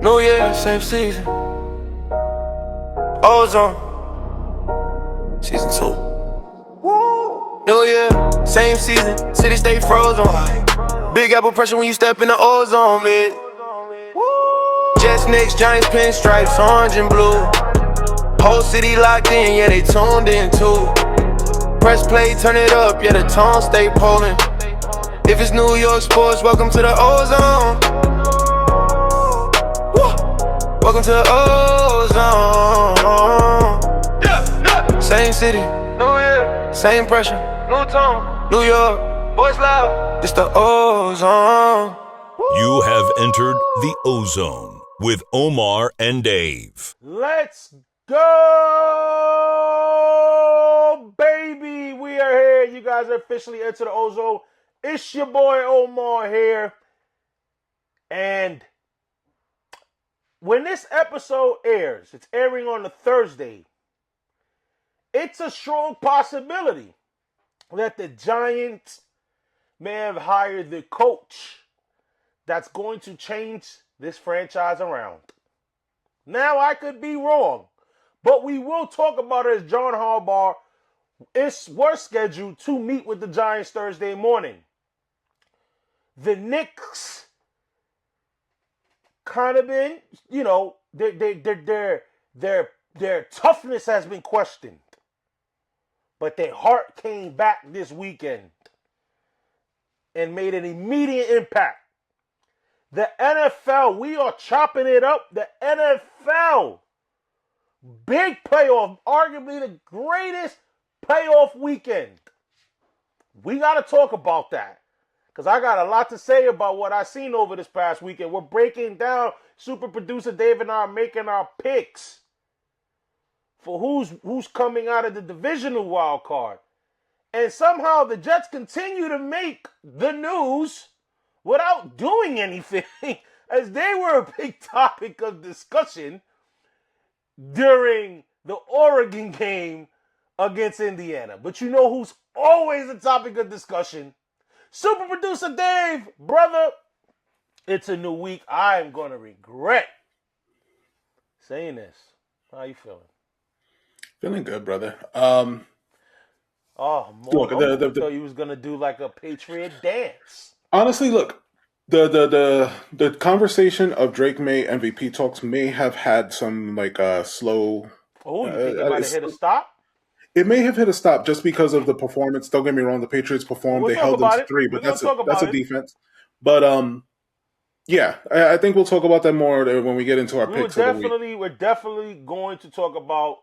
New year, same season. Ozone, season 2. New year, same season. City stay frozen. Big apple pressure when you step in the ozone, man. Jets, Knicks, Giants, pinstripes, orange and blue. Whole city locked in, yeah, they tuned in too. Press play, turn it up, yeah, the tone stay polling. If it's New York sports, welcome to the ozone. Welcome to the ozone. Same city, New Year, same pressure, new tone. New York, boys loud, it's the ozone. You have entered the ozone with Omar and Dave. Let's go, baby. We are here. You guys are officially into the ozone. It's your boy Omar here. And when this episode airs, it's airing on a Thursday, it's a strong possibility that the Giants may have hired the coach that's going to change this franchise around. Now, I could be wrong, but we will talk about it as John Harbaugh was scheduled to meet with the Giants Thursday morning. The Knicks kind of been, their toughness has been questioned. But their Hart came back this weekend and made an immediate impact. The NFL, we are chopping it up. The NFL, big playoff, arguably the greatest playoff weekend. We got to talk about that because I got a lot to say about what I seen over this past weekend. We're breaking down. Super producer Dave and I are making our picks for who's coming out of the divisional wild card. And somehow the Jets continue to make the news without doing anything, as they were a big topic of discussion during the Oregon game against Indiana. But you know who's always a topic of discussion? Super producer Dave. Brother, it's a new week. I am going to regret saying this. How you feeling? Feeling good, brother. More. Look, I thought you was going to do like a Patriot dance. Honestly, look, the conversation of Drake May MVP talks may have had some slow. Oh, you think it might have hit a stop? It may have hit a stop just because of the performance. Don't get me wrong, the Patriots performed. They held them to 3, but that's a defense. But yeah, I think we'll talk about that more when we get into our picks. We're definitely going to talk about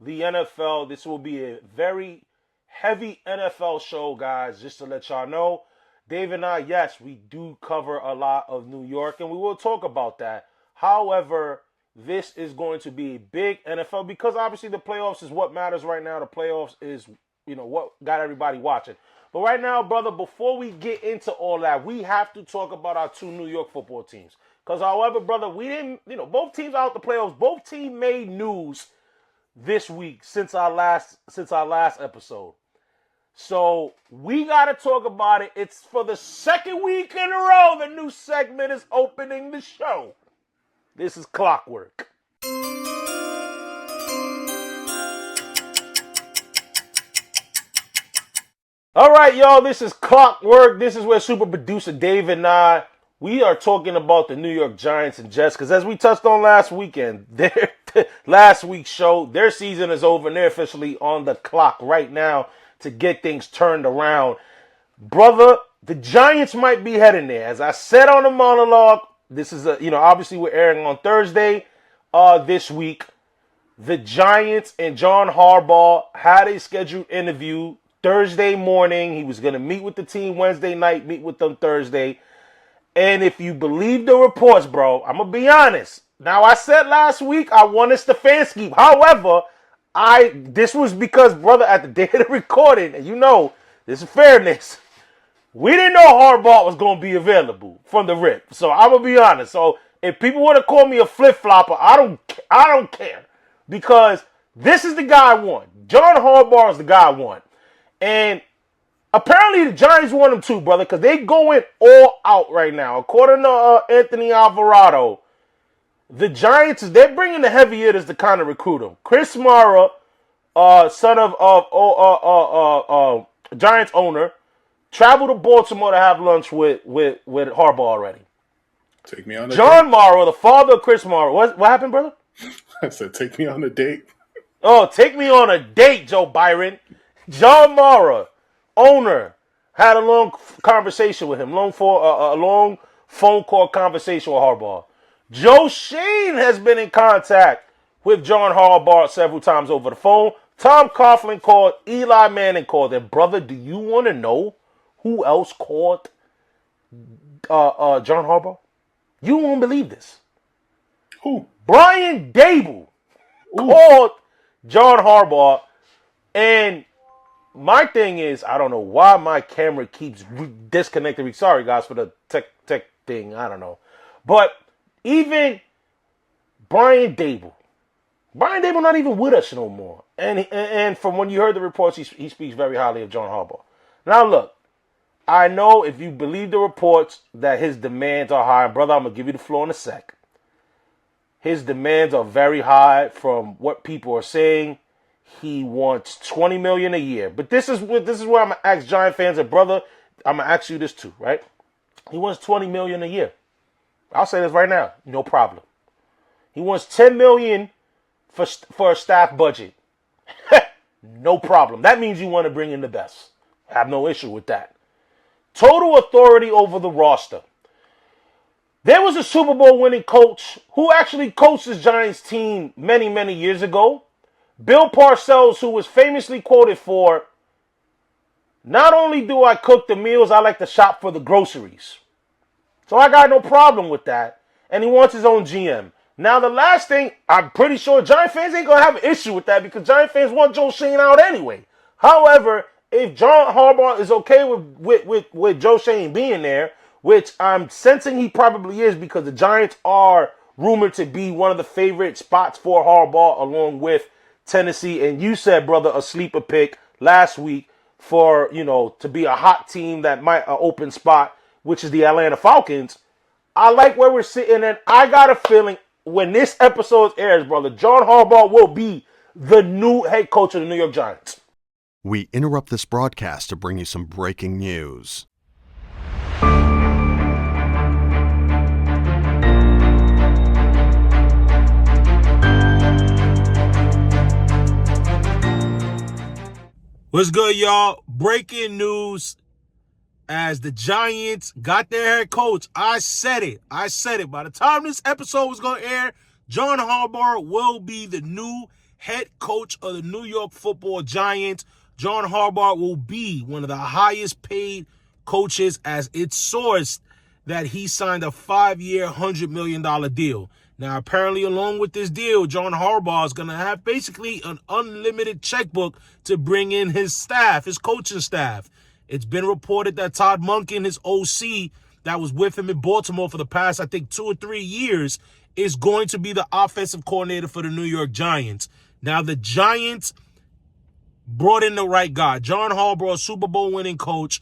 the NFL. This will be a very heavy NFL show, guys, just to let y'all know. Dave and I, yes, we do cover a lot of New York, and we will talk about that. However, this is going to be a big NFL because obviously the playoffs is what matters right now. The playoffs is, what got everybody watching. But right now, brother, before we get into all that, we have to talk about our 2 New York football teams. Because, however, brother, we didn't, both teams out the playoffs. Both teams made news this week since our last episode. So we got to talk about it. It's for the second week in a row. The new segment is opening the show. This is Clockwork. All right, y'all. This is Clockwork. This is where super producer Dave and I, we are talking about the New York Giants and Jets. Because as we touched on last weekend, last week's show, their season is over and they're officially on the clock right now to get things turned around. Brother, the Giants might be heading there. As I said on the monologue, this is obviously we're airing on Thursday this week. The Giants and John Harbaugh had a scheduled interview Thursday morning. He was going to meet with the team Wednesday night, meet with them Thursday. And if you believe the reports, bro, I'm going to be honest. Now, I said last week I wanted Stefanski. However, this was because, brother, at the day of the recording, and this is fairness, we didn't know Harbaugh was going to be available from the rip. So I'm going to be honest. So if people want to call me a flip-flopper, I don't care. Because this is the guy I want. John Harbaugh is the guy I want. And apparently the Giants want him too, brother, because they going all out right now. According to Anthony Alvarado, The Giants, they're bringing the heavy hitters to kind of recruit him. Chris Mara, son of Giants owner, traveled to Baltimore to have lunch with Harbaugh already. Take me on a John date. Mara, the father of Chris Mara. What happened, brother? I said, take me on a date. Oh, take me on a date, Joe Byron. John Mara, owner, had a long conversation with him, a long phone call conversation with Harbaugh. Joe Shane has been in contact with John Harbaugh several times over the phone. Tom Coughlin called, Eli Manning called, and brother, do you want to know who else called John Harbaugh? You won't believe this. Who? Brian Dable called John Harbaugh, and my thing is, I don't know why my camera keeps disconnecting. Sorry, guys, for the tech thing. I don't know. But even Brian Dable not even with us no more. And from when you heard the reports, he speaks very highly of John Harbaugh. Now, look, I know if you believe the reports that his demands are high. Brother, I'm going to give you the floor in a sec. His demands are very high from what people are saying. He wants $20 million a year. But this is where I'm gonna ask Giant fans, and brother, I'm gonna ask you this too, right? He wants $20 million a year. I'll say this right now, no problem. He wants $10 million for a staff budget. No problem. That means you want to bring in the best. I have no issue with that. Total authority over the roster. There was a Super Bowl winning coach who actually coached his Giants team many, many years ago. Bill Parcells, who was famously quoted for, not only do I cook the meals, I like to shop for the groceries. So I got no problem with that. And he wants his own GM. Now, the last thing, I'm pretty sure Giant fans ain't going to have an issue with that because Giant fans want Joe Shane out anyway. However, if John Harbaugh is okay with Joe Shane being there, which I'm sensing he probably is because the Giants are rumored to be one of the favorite spots for Harbaugh along with Tennessee. And you said, brother, a sleeper pick last week for, to be a hot team that might open spot, which is the Atlanta Falcons. I like where we're sitting, and I got a feeling when this episode airs, brother, John Harbaugh will be the new head coach of the New York Giants. We interrupt this broadcast to bring you some breaking news. What's good, y'all? Breaking news. As the Giants got their head coach, I said it. By the time this episode was going to air, John Harbaugh will be the new head coach of the New York Football Giants. John Harbaugh will be one of the highest paid coaches, as it's sourced that he signed a 5-year, $100 million deal. Now, apparently, along with this deal, John Harbaugh is going to have basically an unlimited checkbook to bring in his staff, his coaching staff. It's been reported that Todd Monken, his OC, that was with him in Baltimore for the past, I think, 2 or 3 years, is going to be the offensive coordinator for the New York Giants. Now, the Giants brought in the right guy. John Harbaugh, Super Bowl winning coach,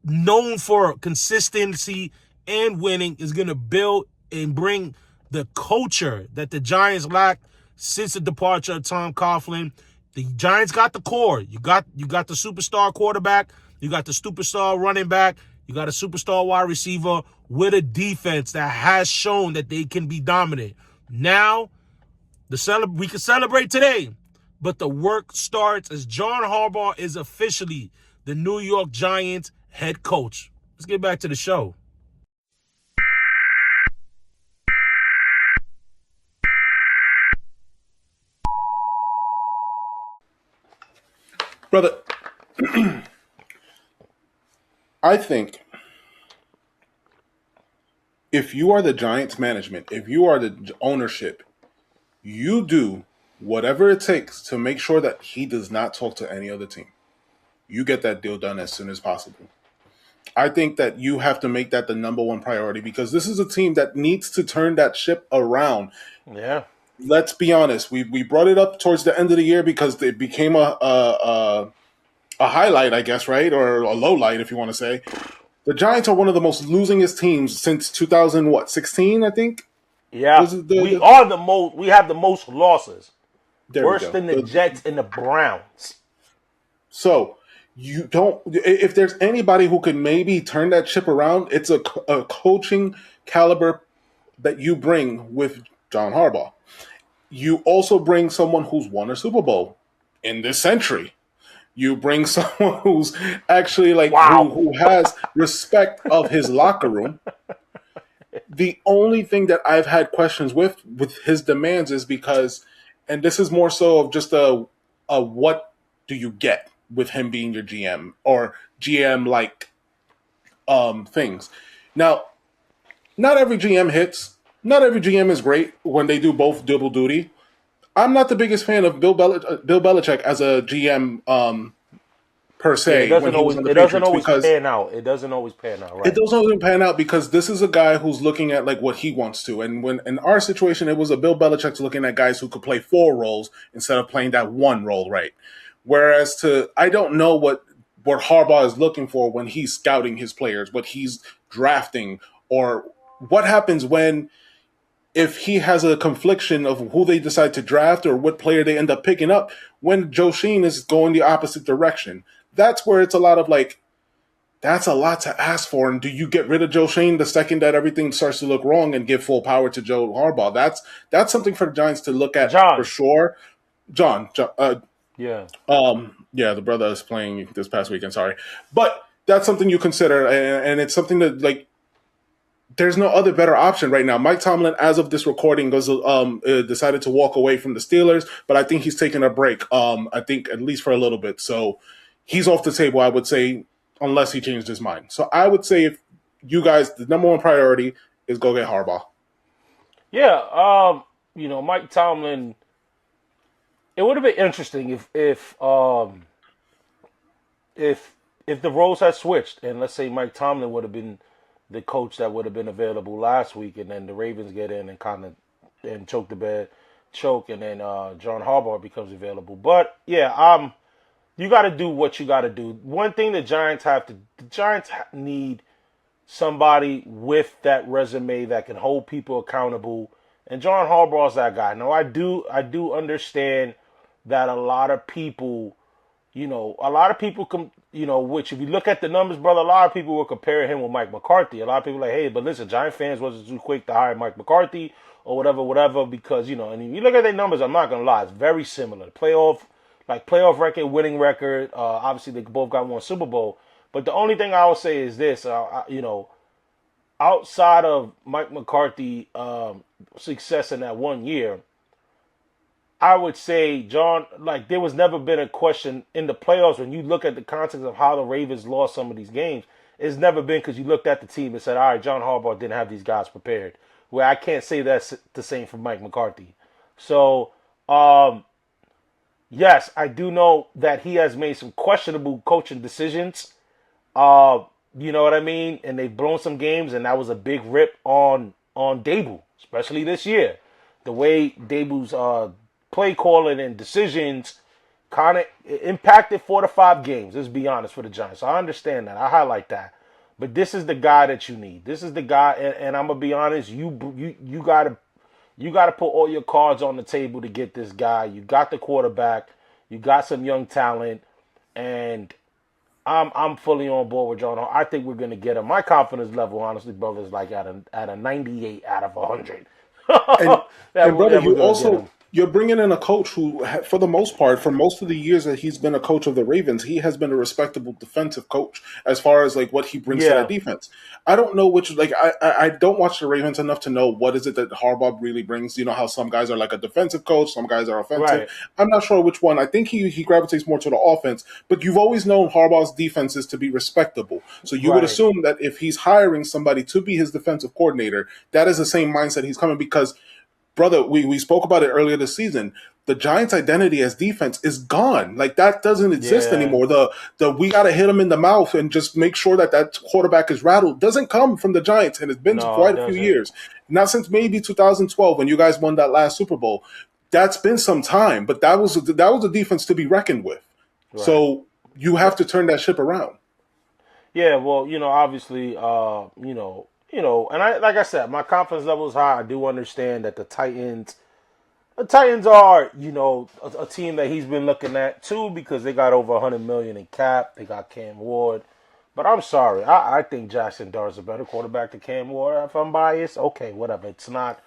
known for consistency and winning, is going to build and bring the culture that the Giants lacked since the departure of Tom Coughlin. The Giants got the core. You got the superstar quarterback. You got the superstar running back. You got a superstar wide receiver with a defense that has shown that they can be dominant. Now, we can celebrate today, but the work starts as John Harbaugh is officially the New York Giants head coach. Let's get back to the show. Brother, I think if you are the Giants management, if you are the ownership, you do whatever it takes to make sure that he does not talk to any other team. You get that deal done as soon as possible. I think that you have to make that the number one priority because this is a team that needs to turn that ship around. Yeah. Let's be honest. We brought it up towards the end of the year because it became a highlight, I guess, right? Or a low light, if you want to say. The Giants are one of the most losingest teams since 2016, I think. Yeah, we have the most losses. Worse than the Jets and the Browns. So you don't. If there's anybody who can maybe turn that ship around, it's a coaching caliber that you bring with John Harbaugh. You also bring someone who's won a Super Bowl in this century. You bring someone who's actually who has respect of his locker room. The only thing that I've had questions with his demands is because, and this is more so of just a what do you get with him being your GM or GM things. Now, not every GM hits. Not every GM is great when they do both double duty. I'm not the biggest fan of Bill Belichick as a GM per se. Yeah, it doesn't always pan out. It doesn't always pan out, right? It doesn't always pan out because this is a guy who's looking at what he wants to. And when in our situation, it was a Bill Belichick's looking at guys who could play 4 roles instead of playing that 1 role, right? Whereas I don't know what Harbaugh is looking for when he's scouting his players, what he's drafting, or what happens if he has a confliction of who they decide to draft or what player they end up picking up when Joe Sheen is going the opposite direction. That's where it's a lot of that's a lot to ask for. And do you get rid of Joe Sheen the second that everything starts to look wrong and give full power to Joe Harbaugh? That's something for the Giants to look at for sure. John yeah. The brother is playing this past weekend, sorry. But that's something you consider, and it's something that there's no other better option right now. Mike Tomlin, as of this recording, decided to walk away from the Steelers, but I think he's taking a break. I think at least for a little bit. So he's off the table, I would say, unless he changed his mind. So I would say if you guys, the number one priority is go get Harbaugh. Yeah, Mike Tomlin. It would have been interesting if the roles had switched, and let's say Mike Tomlin would have been the coach that would have been available last week, and then the Ravens get in and choke, and then John Harbaugh becomes available. But yeah, you got to do what you got to do. One thing the Giants need somebody with that resume that can hold people accountable, and John Harbaugh's that guy. Now I do understand that a lot of people come. Which if you look at the numbers, brother, a lot of people will compare him with Mike McCarthy. A lot of people are like, hey, but listen, Giant fans wasn't too quick to hire Mike McCarthy or whatever, because, and if you look at their numbers, I'm not going to lie, it's very similar. Playoff record, winning record, obviously they both got 1 Super Bowl. But the only thing I would say is this, outside of Mike McCarthy success in that 1 year, I would say, John, there was never been a question in the playoffs when you look at the context of how the Ravens lost some of these games. It's never been because you looked at the team and said, all right, John Harbaugh didn't have these guys prepared. Where I can't say that's the same for Mike McCarthy. So, yes, I do know that he has made some questionable coaching decisions. You know what I mean? And they've blown some games, and that was a big rip on Daboll, especially this year. The way Daboll's play calling and decisions kind of impacted 4 to 5 games. Let's be honest for the Giants. So I understand that. I highlight that. But this is the guy that you need. This is the guy, and I'm gonna be honest. You gotta put all your cards on the table to get this guy. You got the quarterback. You got some young talent, and I'm fully on board with John. I think we're gonna get him. My confidence level, honestly, brother, is at a 98 out of 100. and brother, you're bringing in a coach who, for the most part, for most of the years that he's been a coach of the Ravens, he has been a respectable defensive coach as far as what he brings to that defense. I don't know which, I don't watch the Ravens enough to know what is it that Harbaugh really brings. You know how some guys are a defensive coach, some guys are offensive. Right. I'm not sure which one. I think he gravitates more to the offense, but you've always known Harbaugh's defenses to be respectable. So you would assume that if he's hiring somebody to be his defensive coordinator, that is the same mindset he's coming because, brother, we spoke about it earlier this season. The Giants' identity as defense is gone. That doesn't exist anymore. The we got to hit him in the mouth and just make sure that quarterback is rattled doesn't come from the Giants, and it's been quite a few years. Not since maybe 2012 when you guys won that last Super Bowl. That's been some time, but that was a defense to be reckoned with. Right. So you have to turn that ship around. Yeah, well, obviously, like I said, my confidence level is high. I do understand that the Titans are, a team that he's been looking at too because they got over $100 million in cap. They got Cam Ward. But I'm sorry. I think Jackson Dart is a better quarterback than Cam Ward. If I'm biased, okay, whatever. It's not.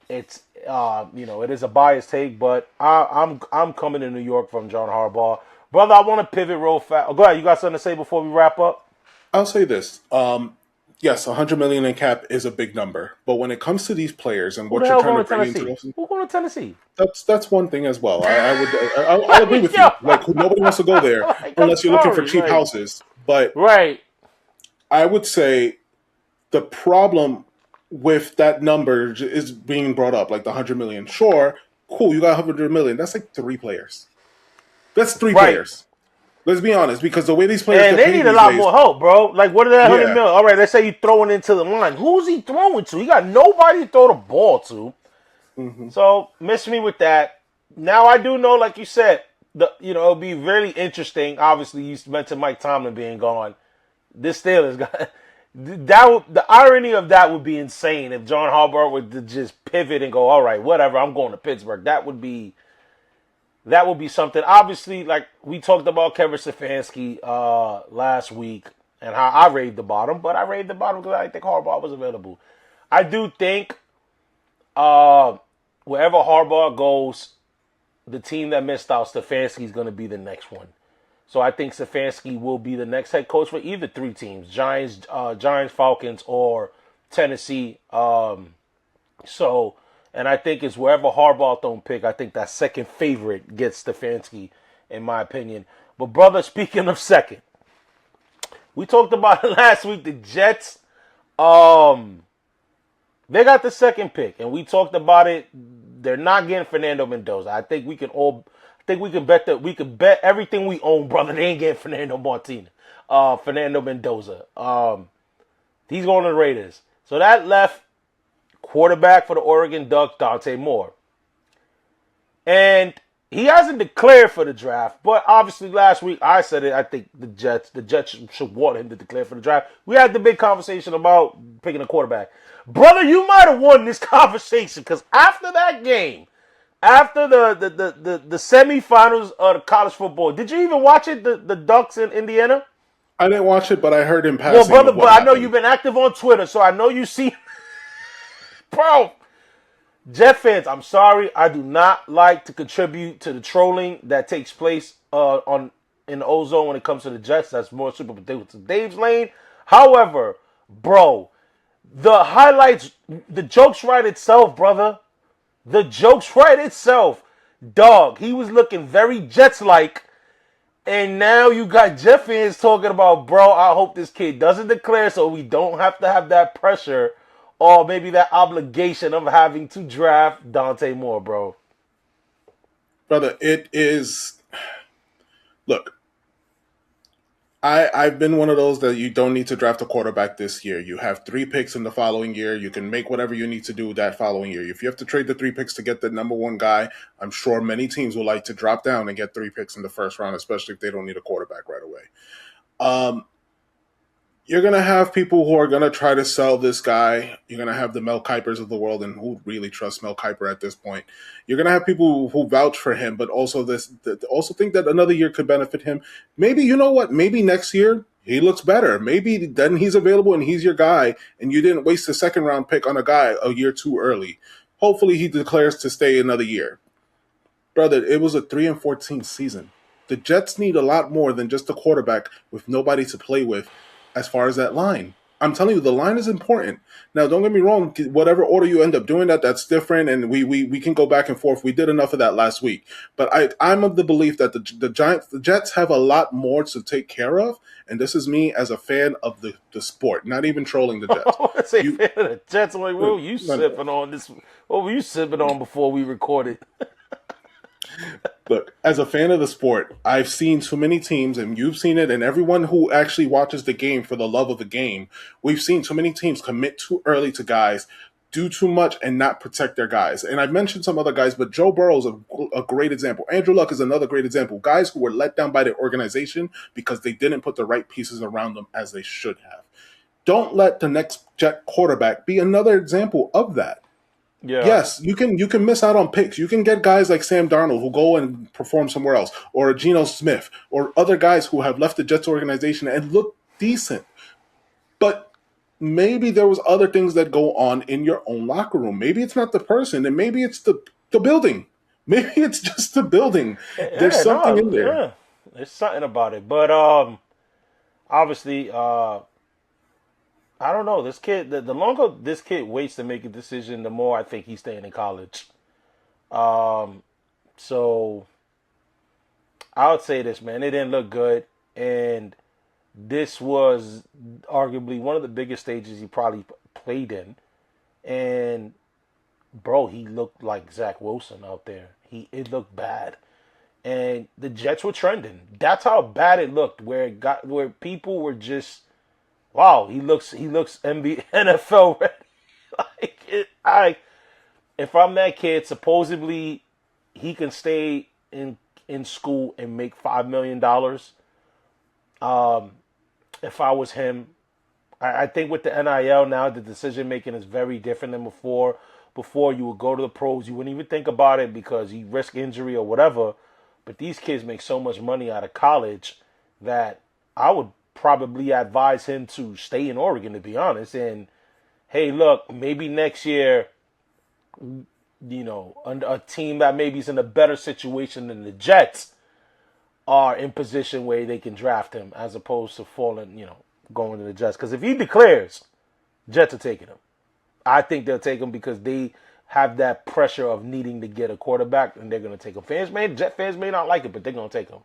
It's it is a biased take, but I'm coming to New York from John Harbaugh, brother. I want to pivot real fast. Oh, go ahead. You got something to say before we wrap up? I'll say this. Yes, $100 million in cap is a big number, but when it comes to these players and what you're trying to bring into this, who's going to Tennessee? That's one thing as well. I'll agree with you. Like nobody wants to go there unless you're looking for cheap houses. But I would say the problem with that number is being brought up, like the $100 million. Sure, cool, you got $100 million. That's like 3 players. That's 3 players. Let's be honest, because the way these players and they need a lot more help, bro. Like, what are that $100 million? All right, let's say you throwing into the line. Who's he throwing to? He got nobody to throw the ball to. Mm-hmm. So miss me with that. Now I do know, like you said, it'll be really interesting. Obviously, you mentioned Mike Tomlin being gone. This Steelers got the irony of that would be insane if John Harbaugh would to just pivot and go, all right, whatever, I'm going to Pittsburgh. That would be something. Obviously, like we talked about Kevin Stefanski last week and how I rated the bottom, but I rated the bottom because I think Harbaugh was available. I do think wherever Harbaugh goes, the team that missed out, Stefanski is going to be the next one. So I think Stefanski will be the next head coach for either 3 teams, Giants, Falcons, or Tennessee. And I think it's wherever Harbaugh don't pick, I think that second favorite gets Stefanski, in my opinion. But, brother, speaking of second, we talked about it last week. The Jets, they got the second pick, and we talked about it. They're not getting Fernando Mendoza. I think we can bet that we can bet everything we own, brother. They ain't getting Fernando Mendoza. He's going to the Raiders. So that left quarterback for the Oregon Ducks, Dante Moore. And he hasn't declared for the draft, but obviously last week I said it. I think the Jets should want him to declare for the draft. We had the big conversation about picking a quarterback. Brother, you might have won this conversation because after that game, after the semifinals of the college football, did you even watch it, the Ducks in Indiana? I didn't watch it, but I heard him passing. Well, brother, but I know you've been active on Twitter, so I know you see. Bro, Jet fans, I'm sorry. I do not like to contribute to the trolling that takes place in the Ozone when it comes to the Jets. That's more super to Dave's lane. However, bro, the highlights, the jokes write itself, brother. The jokes write itself. Dog, he was looking very Jets-like. And now you got Jet fans talking about, bro, I hope this kid doesn't declare so we don't have to have that pressure or maybe that obligation of having to draft Dante Moore, bro. Brother, it is... Look, I've been one of those that you don't need to draft a quarterback this year. You have 3 picks in the following year. You can make whatever you need to do that following year. If you have to trade the 3 picks to get the number 1 guy, I'm sure many teams will like to drop down and get 3 picks in the first round, especially if they don't need a quarterback right away. You're going to have people who are going to try to sell this guy. You're going to have the Mel Kipers of the world, and who really trusts Mel Kiper at this point. You're going to have people who vouch for him, but also also think that another year could benefit him. Maybe, you know what? Maybe next year he looks better. Maybe then he's available and he's your guy, and you didn't waste a second-round pick on a guy a year too early. Hopefully he declares to stay another year. Brother, it was a 3-14 season. The Jets need a lot more than just a quarterback with nobody to play with. As far as that line, I'm telling you, the line is important. Now, don't get me wrong. Whatever order you end up doing that's different, and we can go back and forth. We did enough of that last week. But I'm of the belief that the Jets have a lot more to take care of, and this is me as a fan of the sport, not even trolling the Jets. I want to say fan of the Jets. Like, what were you sipping on this? What were you sipping on before we recorded? Look, as a fan of the sport, I've seen too many teams, and you've seen it, and everyone who actually watches the game for the love of the game, we've seen too many teams commit too early to guys, do too much, and not protect their guys. And I've mentioned some other guys, but Joe Burrow is a great example. Andrew Luck is another great example. Guys who were let down by their organization because they didn't put the right pieces around them as they should have. Don't let the next Jet quarterback be another example of that. Yeah. Yes, you can miss out on picks. You can get guys like Sam Darnold who go and perform somewhere else, or Geno Smith, or other guys who have left the Jets organization and look decent. But maybe there was other things that go on in your own locker room. Maybe it's not the person, and maybe it's the building. Maybe it's just the building. There's something in there. Yeah, there's something about it. But obviously, I don't know. This kid, the longer this kid waits to make a decision, the more I think he's staying in college. So I would say this, man. It didn't look good, and this was arguably one of the biggest stages he probably played in. And bro, he looked like Zach Wilson out there. It looked bad, and the Jets were trending. That's how bad it looked. Where people were just, wow, he looks NFL ready. If I'm that kid, supposedly he can stay in school and make $5 million. If I was him, I think with the NIL now, the decision making is very different than before. Before, you would go to the pros, you wouldn't even think about it because you risk injury or whatever. But these kids make so much money out of college that I would probably advise him to stay in Oregon, to be honest. And hey, look, maybe next year, a team that maybe is in a better situation than the Jets are in position where they can draft him, as opposed to going to the Jets. Because if he declares, Jets are taking him. I think they'll take him because they have that pressure of needing to get a quarterback, and they're going to take him. Jet fans may not like it, but they're going to take him.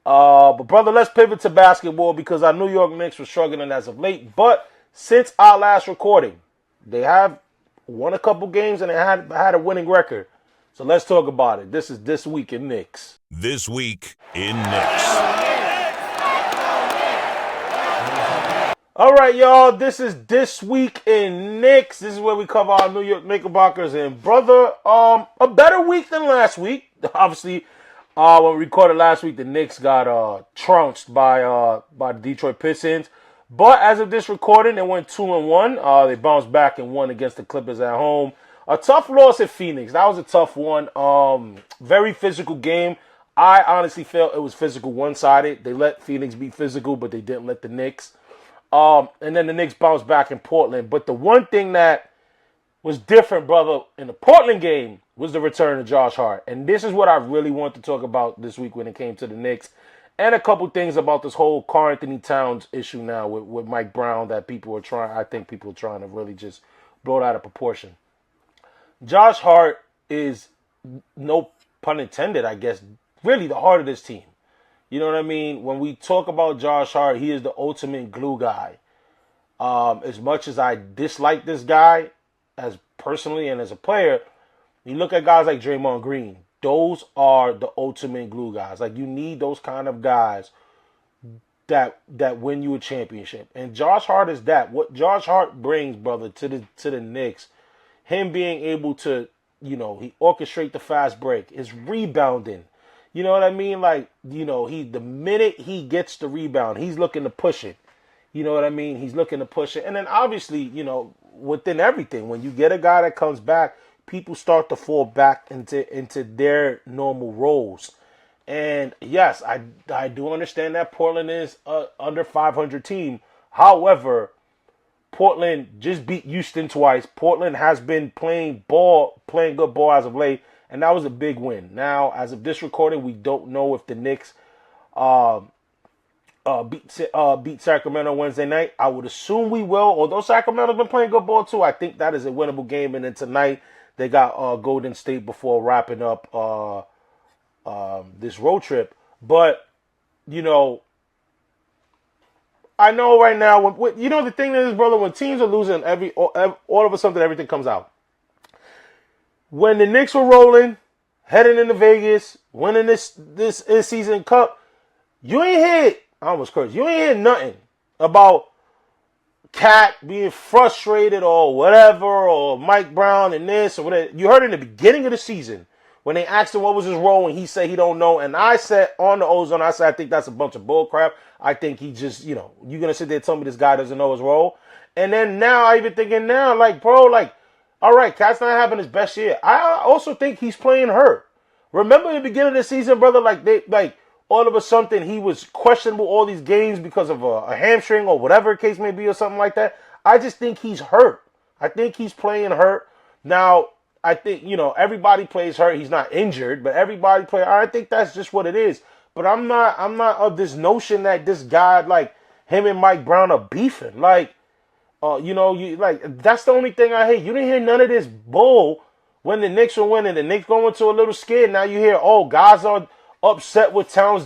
But brother, let's pivot to basketball because our New York Knicks were struggling as of late. But since our last recording, they have won a couple games and they had a winning record. So let's talk about it. This is This Week in Knicks. This Week in Knicks. All right, y'all. This is This Week in Knicks. This is where we cover our New York Knickerbockers. And brother, a better week than last week. Obviously, when we recorded last week, the Knicks got trounced by the Detroit Pistons. But as of this recording, they went 2-1. They bounced back and won against the Clippers at home. A tough loss at Phoenix. That was a tough one. Very physical game. I honestly felt it was physical one-sided. They let Phoenix be physical, but they didn't let the Knicks. And then the Knicks bounced back in Portland. But the one thing that was different, brother, in the Portland game was the return of Josh Hart. And this is what I really want to talk about this week when it came to the Knicks. And a couple things about this whole Karl Anthony Towns issue now with Mike Brown that people are trying to really just blow it out of proportion. Josh Hart is, no pun intended, I guess, really the heart of this team. You know what I mean? When we talk about Josh Hart, he is the ultimate glue guy. As much as I dislike this guy, as personally and as a player, you look at guys like Draymond Green. Those are the ultimate glue guys. Like, you need those kind of guys that win you a championship. And Josh Hart is that. What Josh Hart brings, brother, to the Knicks, him being able to, he orchestrate the fast break, his rebounding. You know what I mean? Like, the minute he gets the rebound, he's looking to push it. You know what I mean? He's looking to push it. And then obviously, within everything, when you get a guy that comes back, people start to fall back into their normal roles. And yes, I do understand that Portland is a under 500 team. However, Portland just beat Houston twice. Portland has been playing good ball as of late, and that was a big win. Now, as of this recording, we don't know if the Knicks beat Sacramento Wednesday night. I would assume we will, although Sacramento's been playing good ball too. I think that is a winnable game, and then tonight they got Golden State before wrapping up this road trip. But, I know right now, the thing is, brother, when teams are losing, all of a sudden everything comes out. When the Knicks were rolling, heading into Vegas, winning this in-season cup, you ain't hear, I almost cursed, you ain't hear nothing about Cat being frustrated or whatever, or Mike Brown and this or whatever. You heard in the beginning of the season When they asked him what was his role, and he said he don't know, and I said on the Ozone, I think that's a bunch of bull crap. I think he just, you're gonna sit there and tell me this guy doesn't know his role. And then now I even thinking now, like, bro, like, all right, Cat's not having his best year. I also think he's playing hurt. Remember in the beginning of the season, brother, like all of a sudden he was questionable all these games because of a hamstring or whatever the case may be or something like that. I just think he's hurt. I think he's playing hurt. Now, I think, everybody plays hurt. He's not injured, but everybody plays. I think that's just what it is. But I'm not of this notion that this guy, like, him and Mike Brown are beefing. Like, that's the only thing I hate. You didn't hear none of this bull when the Knicks were winning. The Knicks going to a little scared. Now you hear, guys are upset with Towns'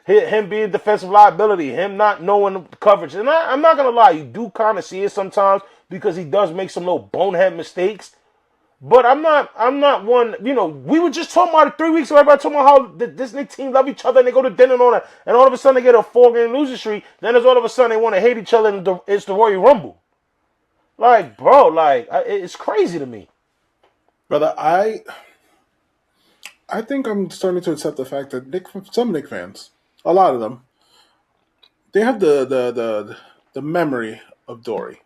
him being defensive liability, him not knowing the coverage. And I'm not going to lie, you do kind of see it sometimes because he does make some little bonehead mistakes. But I'm not one, we were just talking about it 3 weeks ago. Everybody talking about how this Knicks team love each other and they go to dinner and all that. And all of a sudden they get a 4-game losing streak. Then there's all of a sudden they want to hate each other and it's the Royal Rumble. Like, bro, it's crazy to me. Brother, I think I'm starting to accept the fact that some Knicks fans, a lot of them, they have the memory of Dory.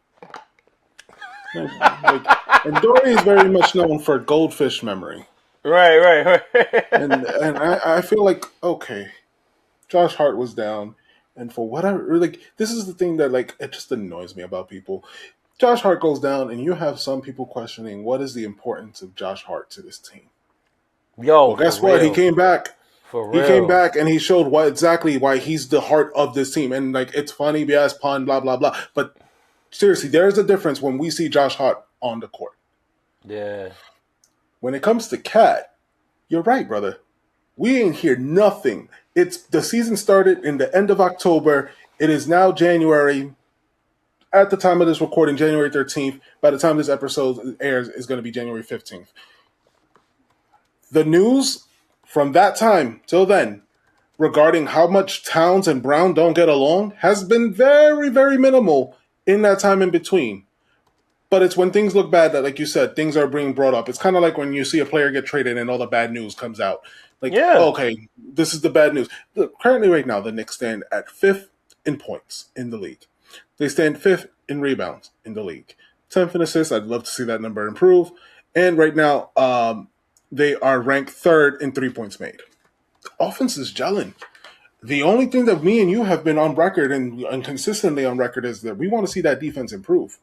And Dory is very much known for goldfish memory. Right. and I feel like, okay, Josh Hart was down, and for whatever, like, this is the thing that, like, it just annoys me about people. Josh Hart goes down, and you have some people questioning what is the importance of Josh Hart to this team. Yo, well, guess what? He came back. For real. He came back, and he showed exactly why he's the heart of this team. And, like, it's funny, yes, pun, blah, blah, blah. But seriously, there's a difference when we see Josh Hart on the court. Yeah. When it comes to Cat, you're right, brother. We ain't hear nothing. The season started in the end of October. It is now January. At the time of this recording, January 13th. By the time this episode airs, is going to be January 15th. The news from that time till then regarding how much Towns and Brown don't get along has been very, very minimal in that time in between. But it's when things look bad that, like you said, things are being brought up. It's kind of like when you see a player get traded and all the bad news comes out. Like, okay, this is the bad news. Look, currently right now, the Knicks stand at 5th in points in the league. They stand 5th in rebounds in the league. 10th in assists. I'd love to see that number improve. And right now, they are ranked 3rd in 3 points made. The offense is gelling. The only thing that me and you have been on record and consistently on record is that we want to see that defense improve.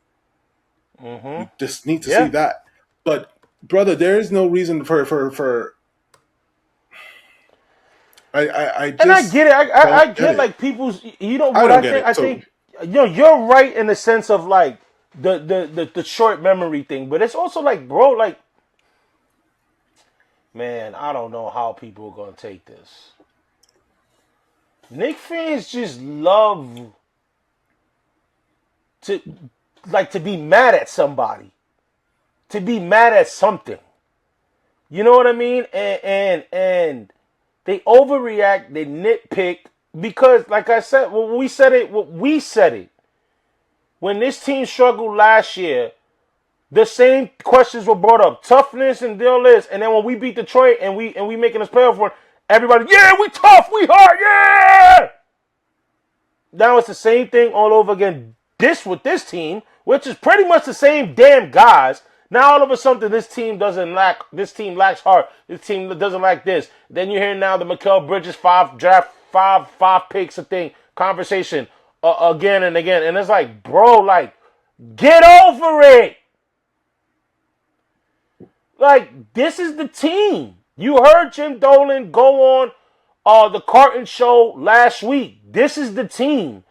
Mm-hmm. We just need to see that. But, brother, there is no reason for I just, and I get it. I get like people's. I think you're right in the sense of like the short memory thing, but it's also like, bro, like, man, I don't know how people are gonna take this. Knicks fans just love to be mad at somebody, to be mad at something. You know what I mean? And they overreact, they nitpick, because, like I said, when we said it. When this team struggled last year, the same questions were brought up. Toughness and all this. And then when we beat Detroit and we making us playoff run, everybody, yeah, we tough, we hard, yeah! Now it's the same thing all over again. With this team, which is pretty much the same damn guys. Now all of a sudden this team lacks heart. This team doesn't like this. Then you hear now the Mikal Bridges 5 picks a thing conversation again and again. And it's like, bro, like, get over it. Like, this is the team. You heard Jim Dolan go on the Carton show last week. This is the team.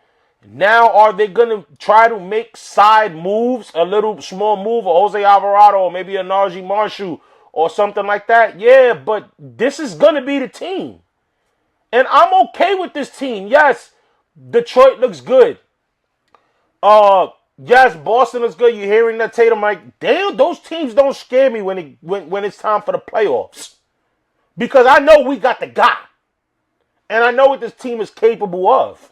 Now, are they going to try to make side moves, a little small move, a Jose Alvarado, or maybe a Najee Marshall, or something like that? Yeah, but this is going to be the team. And I'm okay with this team. Yes, Detroit looks good. Yes, Boston looks good. You're hearing that Tatum, like, damn, those teams don't scare me when it's time for the playoffs. Because I know we got the guy. And I know what this team is capable of.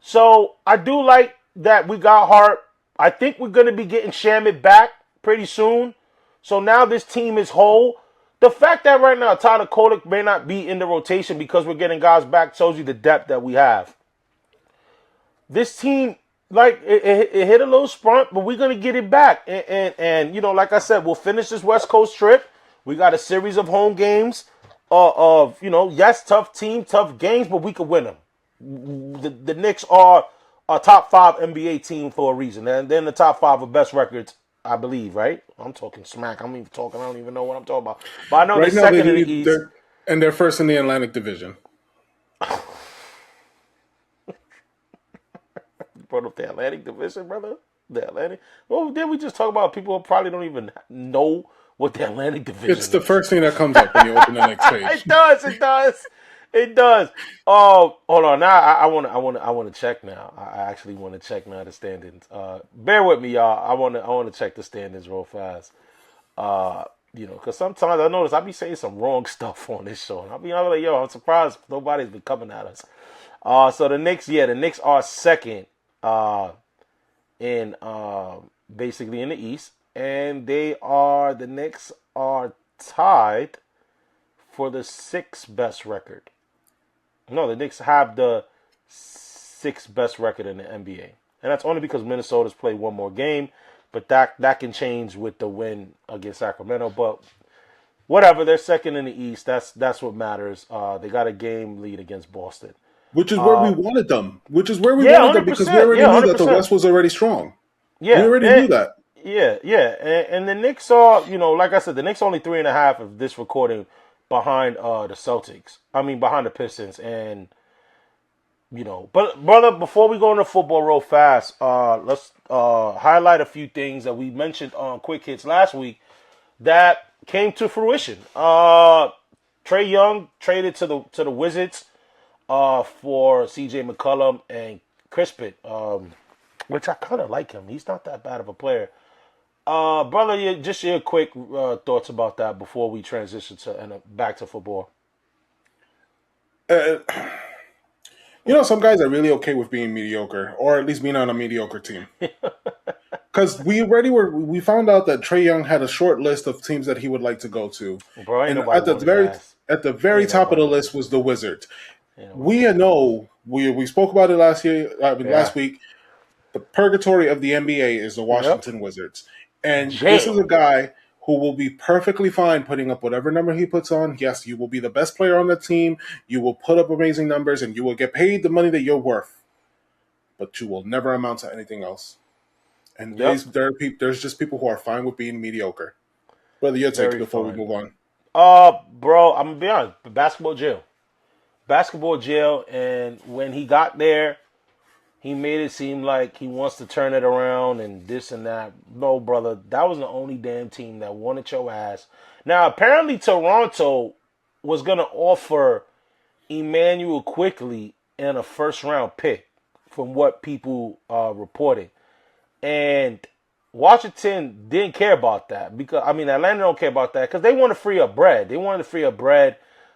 So I do like that we got Hart. I think we're going to be getting Shamet back pretty soon. So now this team is whole. The fact that right now Tyler Kolek may not be in the rotation because we're getting guys back shows you the depth that we have. This team, like, it hit a little sprint, but we're going to get it back. And, you know, like I said, we'll finish this West Coast trip. We got a series of home games of, you know, yes, tough team, tough games, but we could win them. The Knicks are a top 5 NBA team for a reason. And they're in the top 5 of best records, I believe, right? I'm talking smack. I'm even talking. I don't even know what I'm talking about. But I know right they're now second in the East. They're first in the Atlantic Division. Brought up the Atlantic Division, brother. The Atlantic. Well, then we just talk about people who probably don't even know what the Atlantic Division is. It's the first thing that comes up when you open the next page. It does. Oh, hold on. Now I want to check now. I actually want to check now the standings. Bear with me, y'all. I want to check the standings real fast. You know, because sometimes I notice I be saying some wrong stuff on this show, and I'm like, yo, I'm surprised nobody's been coming at us. So the Knicks are second. In basically in the East, and the Knicks are tied for the 6th best record. No, the Knicks have the 6th best record in the NBA, and that's only because Minnesota's played one more game, but that can change with the win against Sacramento. But whatever, they're second in the East. That's what matters. They got a game lead against Boston. Which is where we wanted them. Which is where we wanted them because we already knew that the West was already strong. Yeah, we already knew that. Yeah. And the Knicks are, you know, like I said, the Knicks only 3.5 of this recording behind the Celtics. I mean, behind the Pistons. And, you know, but brother, before we go into football real fast, let's highlight a few things that we mentioned on Quick Hits last week that came to fruition. Trae Young traded to the Wizards. For C.J. McCollum and Crispin, which I kind of like him. He's not that bad of a player. Brother, just your quick thoughts about that before we transition to back to football. You know, some guys are really okay with being mediocre, or at least being on a mediocre team. Because we found out that Trae Young had a short list of teams that he would like to go to, Bro, and at the very top of the list was the Wizards. We know we spoke about it last week. The purgatory of the NBA is the Washington Wizards, and this is a guy who will be perfectly fine putting up whatever number he puts on. Yes, you will be the best player on the team. You will put up amazing numbers, and you will get paid the money that you're worth. But you will never amount to anything else. And there's just people who are fine with being mediocre. Brother, your take before we move on. Bro, I'm gonna be honest. Basketball jail, and when he got there, he made it seem like he wants to turn it around and this and that. No, brother, that was the only damn team that wanted your ass. Now, apparently Toronto was going to offer Emmanuel Quickley and a first-round pick from what people reported. And Washington didn't care about that. Atlanta don't care about that because they want to free up bread.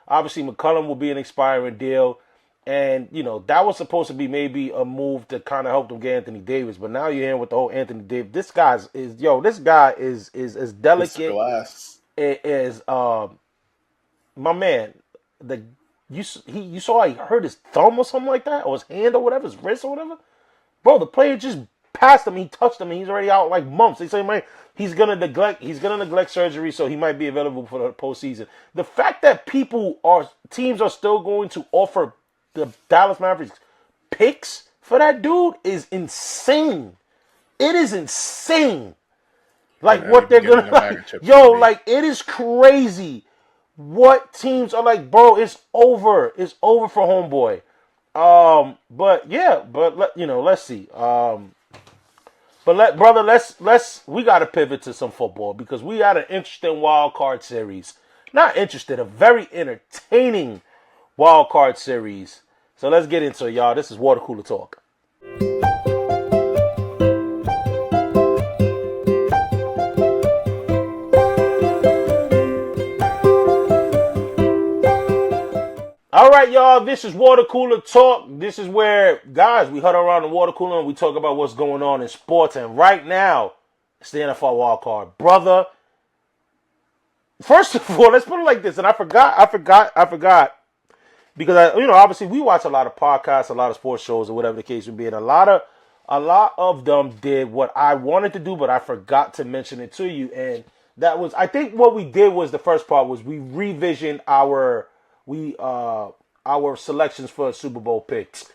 Obviously, McCollum will be an expiring deal. And, you know, that was supposed to be maybe a move to kind of help them get Anthony Davis. But now you're hearing with the whole Anthony Davis. This guy is as delicate as my man. You saw he hurt his thumb or something like that, or his hand or whatever, his wrist or whatever. Bro, the player just passed him. He touched him, and he's already out like months. They say, man, he's gonna neglect surgery, so he might be available for the postseason. The fact that teams are still going to offer the Dallas Mavericks picks for that dude is insane. It is insane. Like what they're gonna it is crazy. What teams are like, bro? It's over. It's over for homeboy. Let's see. We got to pivot to some football because we had an interesting wild card series. Not interested, a very entertaining wild card series. So let's get into it, y'all. This is Water Cooler Talk. All right, y'all, this is Water Cooler Talk. This is where, guys, we huddle around the water cooler and we talk about what's going on in sports. And right now, it's the NFL wild card. Brother, First of all, let's put it like this, and I forgot because obviously we watch a lot of podcasts, a lot of sports shows, or whatever the case would be, and a lot of them did what I wanted to do, but I forgot to mention it to you, and that was, I think what we did was, the first part was we revisioned our selections for Super Bowl picks.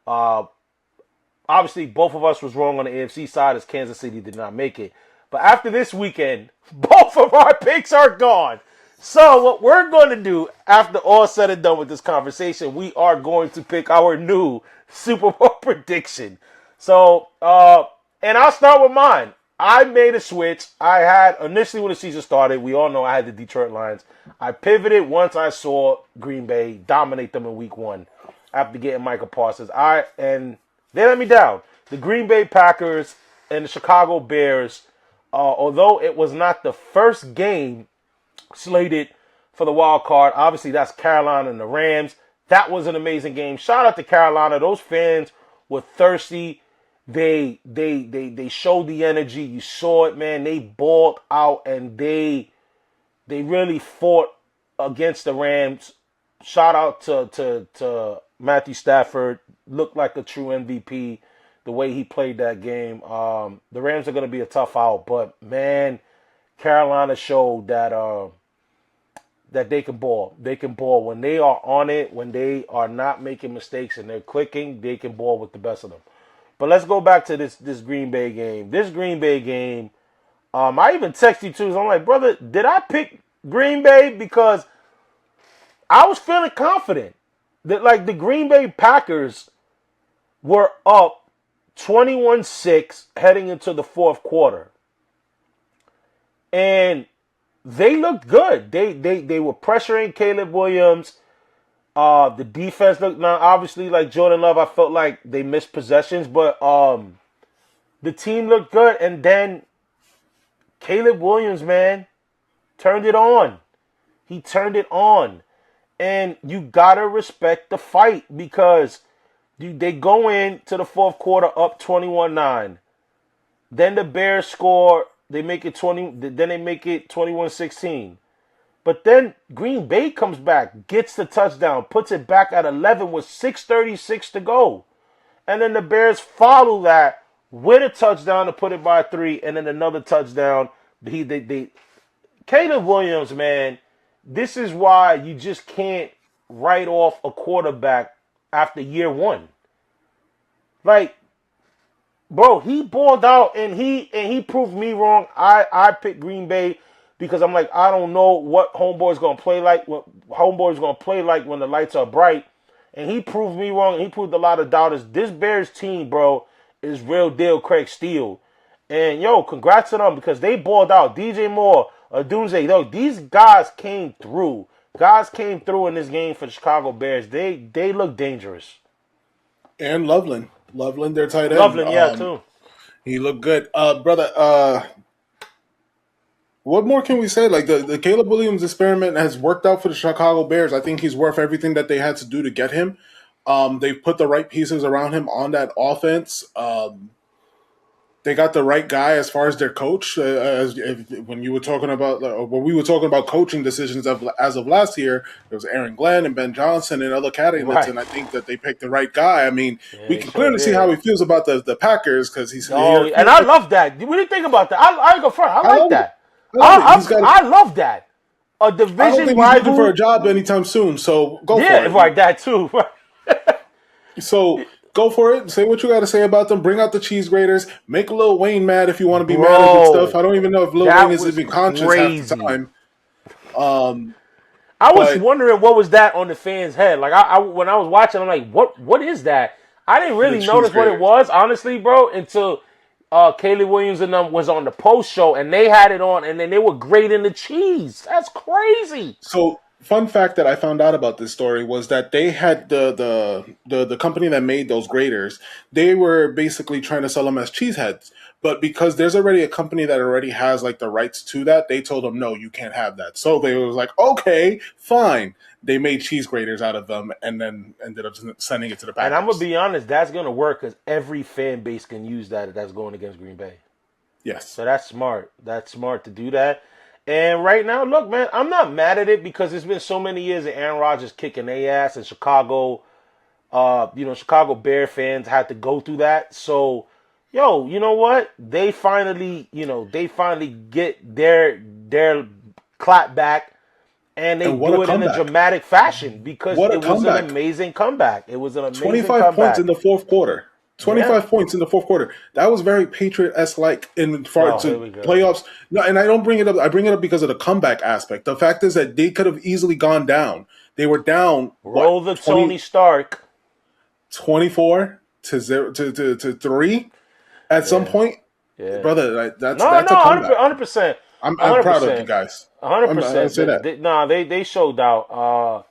Obviously, both of us was wrong on the AFC side as Kansas City did not make it. But after this weekend, both of our picks are gone. So what we're going to do, after all said and done with this conversation, we are going to pick our new Super Bowl prediction. So, and I'll start with mine. I made a switch. I had, initially when the season started, we all know I had the Detroit Lions. I pivoted once I saw Green Bay dominate them in week 1 after getting Michael Parsons. And they let me down. The Green Bay Packers and the Chicago Bears, although it was not the first game slated for the wild card, obviously that's Carolina and the Rams. That was an amazing game. Shout out to Carolina. Those fans were thirsty. They showed the energy. You saw it, man. They balled out and they really fought against the Rams. Shout out to Matthew Stafford. Looked like a true MVP the way he played that game. The Rams are going to be a tough out, but man, Carolina showed that that they can ball. They can ball when they are on it, when they are not making mistakes and they're clicking. They can ball with the best of them. But let's go back to this Green Bay game. This Green Bay game, I even texted you too. So I'm like, brother, did I pick Green Bay? Because I was feeling confident that like the Green Bay Packers were up 21-6 heading into the fourth quarter. And they looked good. They were pressuring Caleb Williams. The defense looked, now obviously like Jordan Love, I felt like they missed possessions, but the team looked good. And then Caleb Williams, man, turned it on. He turned it on. And you gotta respect the fight because they go into the fourth quarter up 21-9. Then the Bears score. They make it 20. Then they make it 21-16. But then Green Bay comes back, gets the touchdown, puts it back at 11 with 6:36 to go, and then the Bears follow that with a touchdown to put it by 3, and then another touchdown. Caleb Williams, man, this is why you just can't write off a quarterback after year 1. Like, bro, he balled out and he proved me wrong. I picked Green Bay because I'm like, I don't know what homeboy's gonna play like. What homeboy's gonna play like when the lights are bright. And he proved me wrong. He proved a lot of doubters. This Bears team, bro, is real deal Craig Steele. And yo, congrats to them because they balled out. DJ Moore, Dunze, these guys came through. Guys came through in this game for the Chicago Bears. They look dangerous. And Loveland, their tight end. Loveland, yeah, too. He looked good, brother. What more can we say? Like the Caleb Williams experiment has worked out for the Chicago Bears. I think he's worth everything that they had to do to get him. They've put the right pieces around him on that offense. They got the right guy as far as their coach. When we were talking about coaching decisions as of last year, there was Aaron Glenn and Ben Johnson and other candidates, right. And I think that they picked the right guy. I mean, we can clearly see how he feels about the Packers because he's here. And I love that. What do you think about that? I go front. I like that. I love that. A division rival. I don't think he's looking for a job anytime soon. So go for it. Yeah, right. That too. So. Go for it. Say what you got to say about them. Bring out the cheese graters. Make Lil Wayne mad if you want to be mad at stuff. I don't even know if Lil Wayne is even conscious half the time. I was wondering what was that on the fans' head. Like when I was watching, I'm like, what is that? I didn't really notice what it was, honestly, bro, until Caleb Williams and them was on the post show and they had it on, and then they were grating the cheese. That's crazy. So. Fun fact that I found out about this story was that they had the company that made those graters. They were basically trying to sell them as cheeseheads, but because there's already a company that already has like the rights to that, they told them no, you can't have that. So they was like, okay, fine. They made cheese graters out of them and then ended up sending it to the Packers. And I'm gonna be honest, that's gonna work because every fan base can use that. That's going against Green Bay. Yes. So that's smart. That's smart to do that. And right now, look, man, I'm not mad at it because it's been so many years of Aaron Rodgers kicking their ass, and Chicago, Chicago Bear fans had to go through that. So, yo, you know what? They finally get their clap back. And they do it in a dramatic fashion because it was an amazing comeback. It was an amazing 25 points in the fourth quarter. 25 points in the fourth quarter. That was very Patriot-esque in far to playoffs. No, and I don't bring it up. I bring it up because of the comeback aspect. The fact is that they could have easily gone down. They were down. Roll the Tony Stark. 24 to 0 to 3 at some point. Yeah. Brother, that's a comeback. 100%. I'm proud of you guys. 100%. They showed out.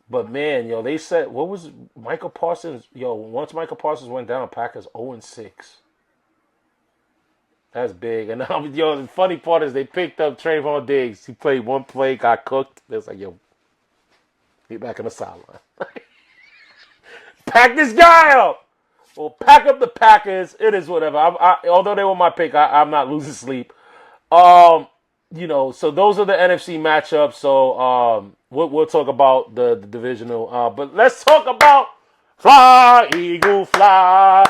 But man, yo, they said what was Michael Parsons? Yo, once Michael Parsons went down, Packers 0-6. That's big. And yo, the funny part is they picked up Trayvon Diggs. He played one play, got cooked. It's like, yo, get back in the sideline. Pack this guy up. Well, pack up the Packers. It is whatever. Although they were my pick, I'm not losing sleep. So those are the NFC matchups. So we'll talk about the divisional. But let's talk about Fly, Eagle, Fly.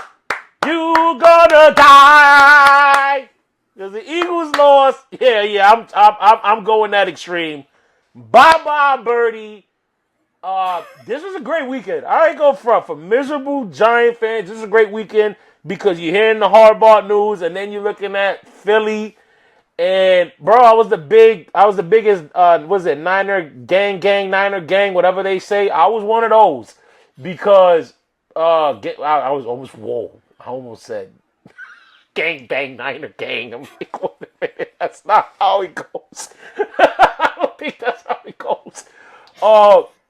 You gonna die because the Eagles lost. Yeah. I'm going that extreme. Bye, Birdie. This was a great weekend. I ain't go front for miserable Giant fans. This is a great weekend because you're hearing the Harbaugh news, and then you're looking at Philly. And bro, I was the biggest. Was it Niner gang? Whatever they say. I was one of those because I was almost whoa. I almost said gang bang Niner gang. I'm like, wait a minute, that's not how it goes. I don't think that's how it goes.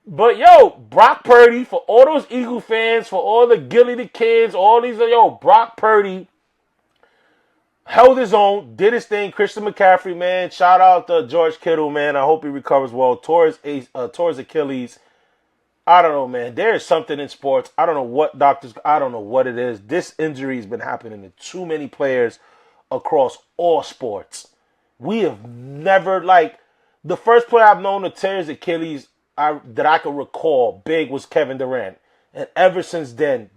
But yo, Brock Purdy, for all those Eagle fans, for all the Gilly the kids, all these Brock Purdy held his own, did his thing. Christian McCaffrey, man, shout out to George Kittle, man. I hope he recovers well. Tore his Achilles. I don't know, man. There is something in sports. I don't know what it is. This injury has been happening to too many players across all sports. We have never, the first player I've known to tear his Achilles that I can recall big was Kevin Durant. And ever since then,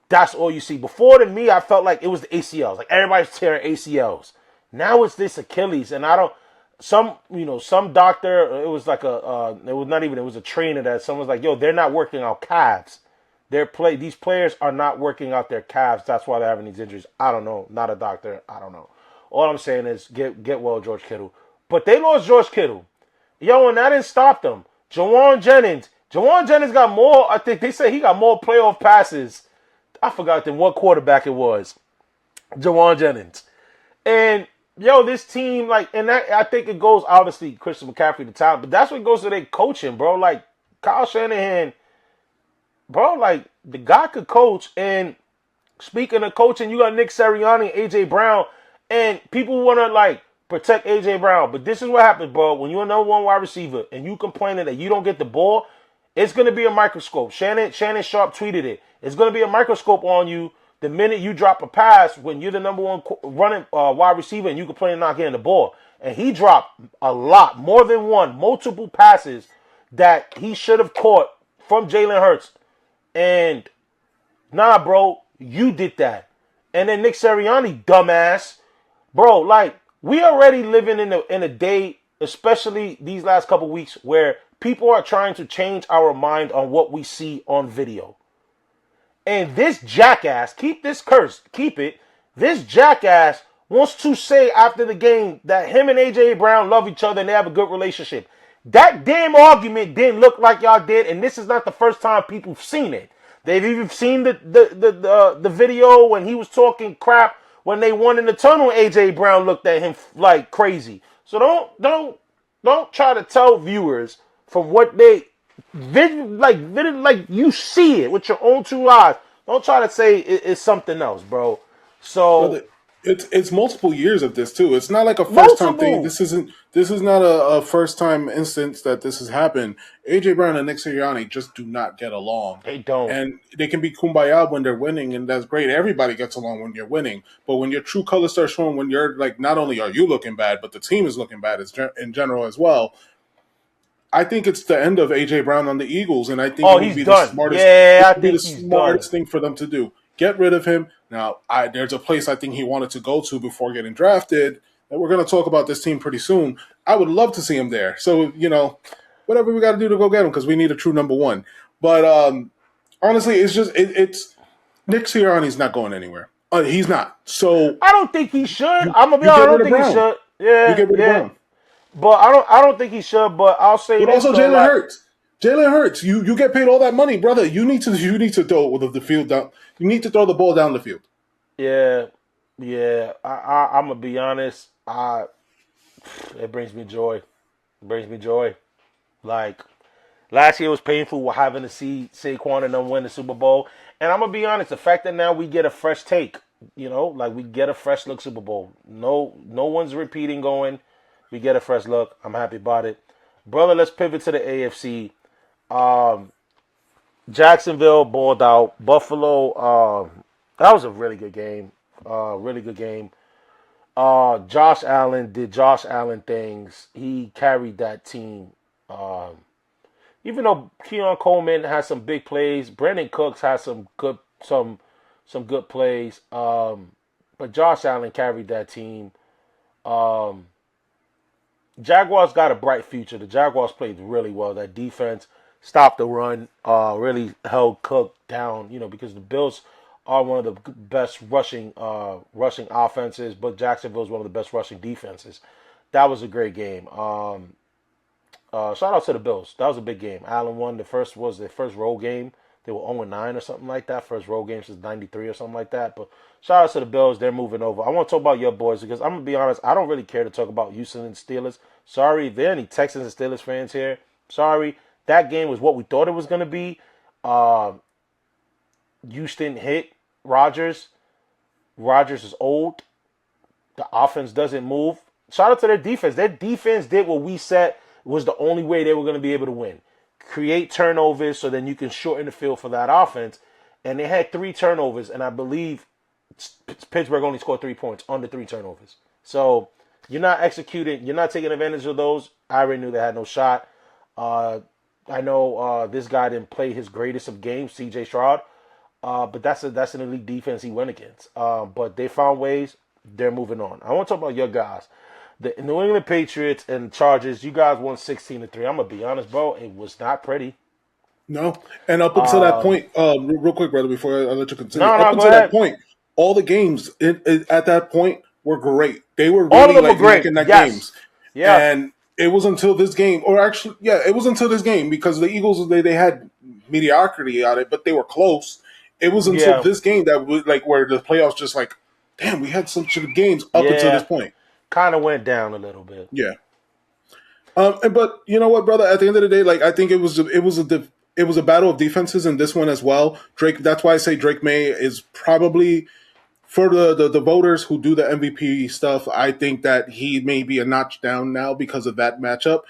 that's all you see. Before, to me, I felt like it was the ACLs. Like, everybody's tearing ACLs. Now it's this Achilles. And some doctor, it was like it was a trainer that someone was like, yo, they're not working out calves. These players are not working out their calves. That's why they're having these injuries. I don't know. Not a doctor. I don't know. All I'm saying is get well, George Kittle. But they lost George Kittle. Yo, and that didn't stop them. Jawan Jennings got more, I think they say he got more playoff passes. I forgot what quarterback it was. Jawan Jennings. And, yo, this team, and that, I think it goes, obviously, Christian McCaffrey, the talent, but that's what goes to their coaching, bro. Kyle Shanahan, bro, the guy could coach. And speaking of coaching, you got Nick Sirianni and A.J. Brown, and people want to, protect A.J. Brown. But this is what happens, bro. When you're a number one wide receiver and you complaining that you don't get the ball, it's going to be a microscope. Shannon Sharp tweeted it. It's going to be a microscope on you the minute you drop a pass when you're the number one running wide receiver and you complain not getting the ball. And he dropped a lot, more than one, multiple passes that he should have caught from Jalen Hurts. And, nah, bro, you did that. And then Nick Sirianni, dumbass. Bro, we already living in a day, especially these last couple weeks, where people are trying to change our mind on what we see on video. And this jackass, keep this curse, keep it. This jackass wants to say after the game that him and A.J. Brown love each other and they have a good relationship. That damn argument didn't look like y'all did, and this is not the first time people have seen it. They've even seen the video when he was talking crap when they won in the tunnel. A.J. Brown looked at him like crazy. So don't try to tell viewers from what they you see it with your own two eyes. Don't try to say it's something else, bro. So It's multiple years of this too. It's not like a first time thing. Multiple. This is not a first time instance that this has happened. AJ Brown and Nick Sirianni just do not get along. They don't. And they can be kumbaya when they're winning, and that's great. Everybody gets along when you're winning. But when your true colors start showing, when you're like, not only are you looking bad, but the team is looking bad in general as well. I think it's the end of AJ Brown on the Eagles, and I think it would be the smartest. Yeah, I it would be think the he's smartest done. thing for them to do. Get rid of him. Now, there's a place I think he wanted to go to before getting drafted, and we're going to talk about this team pretty soon. I would love to see him there. So, whatever we got to do to go get him, because we need a true number one. But honestly, it's Nick Sirianni's not going anywhere. He's not. So I don't think he should. you, I'm gonna be you honest. get I rid don't of think he Brown. should. You get rid of Brown. But I don't think he should. But I'll say But this also though, Jalen Hurts. Jalen Hurts, you get paid all that money, brother. You need to throw the field down. You need to throw the ball down the field. Yeah. I'm gonna be honest. It brings me joy. It brings me joy. Like last year was painful having to see Saquon and them win the Super Bowl. And I'm gonna be honest, the fact that now we get a fresh take, like we get a fresh look Super Bowl. No one's repeating going. We get a fresh look. I'm happy about it. Brother, let's pivot to the AFC. Jacksonville balled out. Buffalo, that was a really good game. Really good game. Josh Allen did Josh Allen things. He carried that team. Even though Keon Coleman has some big plays, Brandon Cooks has some good plays. But Josh Allen carried that team. Jaguars got a bright future. The Jaguars played really well. That defense stopped the run, really held Cook down, because the Bills are one of the best rushing offenses, but Jacksonville is one of the best rushing defenses. That was a great game. Shout out to the Bills. That was a big game. Allen won. Their first road game. They were 0-9 or something like that. First road game since '93 or something like that. But shout out to the Bills. They're moving over. I want to talk about your boys because I'm going to be honest. I don't really care to talk about Houston and Steelers. Sorry, if there are any Texans and Steelers fans here. Sorry. That game was what we thought it was going to be. Houston hit Rodgers. Rodgers is old. The offense doesn't move. Shout out to their defense. Their defense did what we said was the only way they were going to be able to win. Create turnovers so then you can shorten the field for that offense. And they had 3 turnovers, and I believe Pittsburgh only scored 3 points on the 3 turnovers. So you're not executing. You're not taking advantage of those. I already knew they had no shot. I know this guy didn't play his greatest of games, C.J. Stroud, but that's an elite defense he went against. But they found ways. They're moving on. I want to talk about your guys. The New England Patriots and Chargers, you guys won 16-3. I'm going to be honest, bro. It was not pretty. No. And up until that point, real quick, brother, before I let you continue. Up until that point, all the games at that point were great. They were really like neck and neck games. Yeah. And it was until this game, it was until this game because the Eagles, they had mediocrity on it, but they were close. It was until this game that where the playoffs just like, damn, we had some good games up until this point. Kind of went down a little bit. Yeah. But you know what, brother? At the end of the day, I think it was a battle of defenses in this one as well. Drake. That's why I say Drake May is probably for the voters who do the MVP stuff. I think that he may be a notch down now because of that matchup.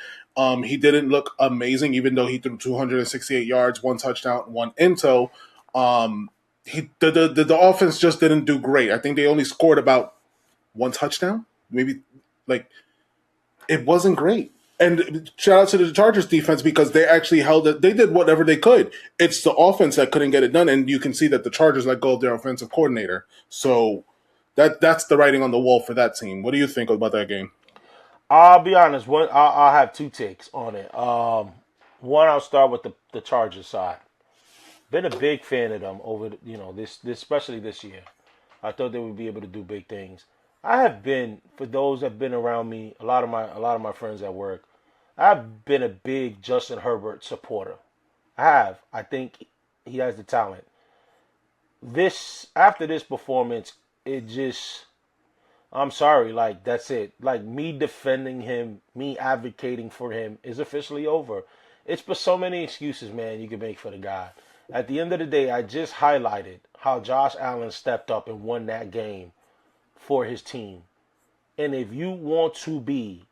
He didn't look amazing, even though he threw 268 yards, 1 touchdown, 1 into. The offense just didn't do great. I think they only scored about 1 touchdown. Maybe it wasn't great. And shout out to the Chargers defense because they actually held it. They did whatever they could. It's the offense that couldn't get it done, and you can see that the Chargers let go of their offensive coordinator. So that's the writing on the wall for that team. What do you think about that game? I'll be honest. I'll have 2 takes on it. One, I'll start with the Chargers side. Been a big fan of them over this especially this year. I thought they would be able to do big things. I have been, for those that have been around me, a lot of my friends at work, I've been a big Justin Herbert supporter. I have. I think he has the talent. After this performance, I'm sorry, that's it. Me defending him, me advocating for him is officially over. It's for so many excuses, man, you can make for the guy. At the end of the day, I just highlighted how Josh Allen stepped up and won that game for his team. And if you want to be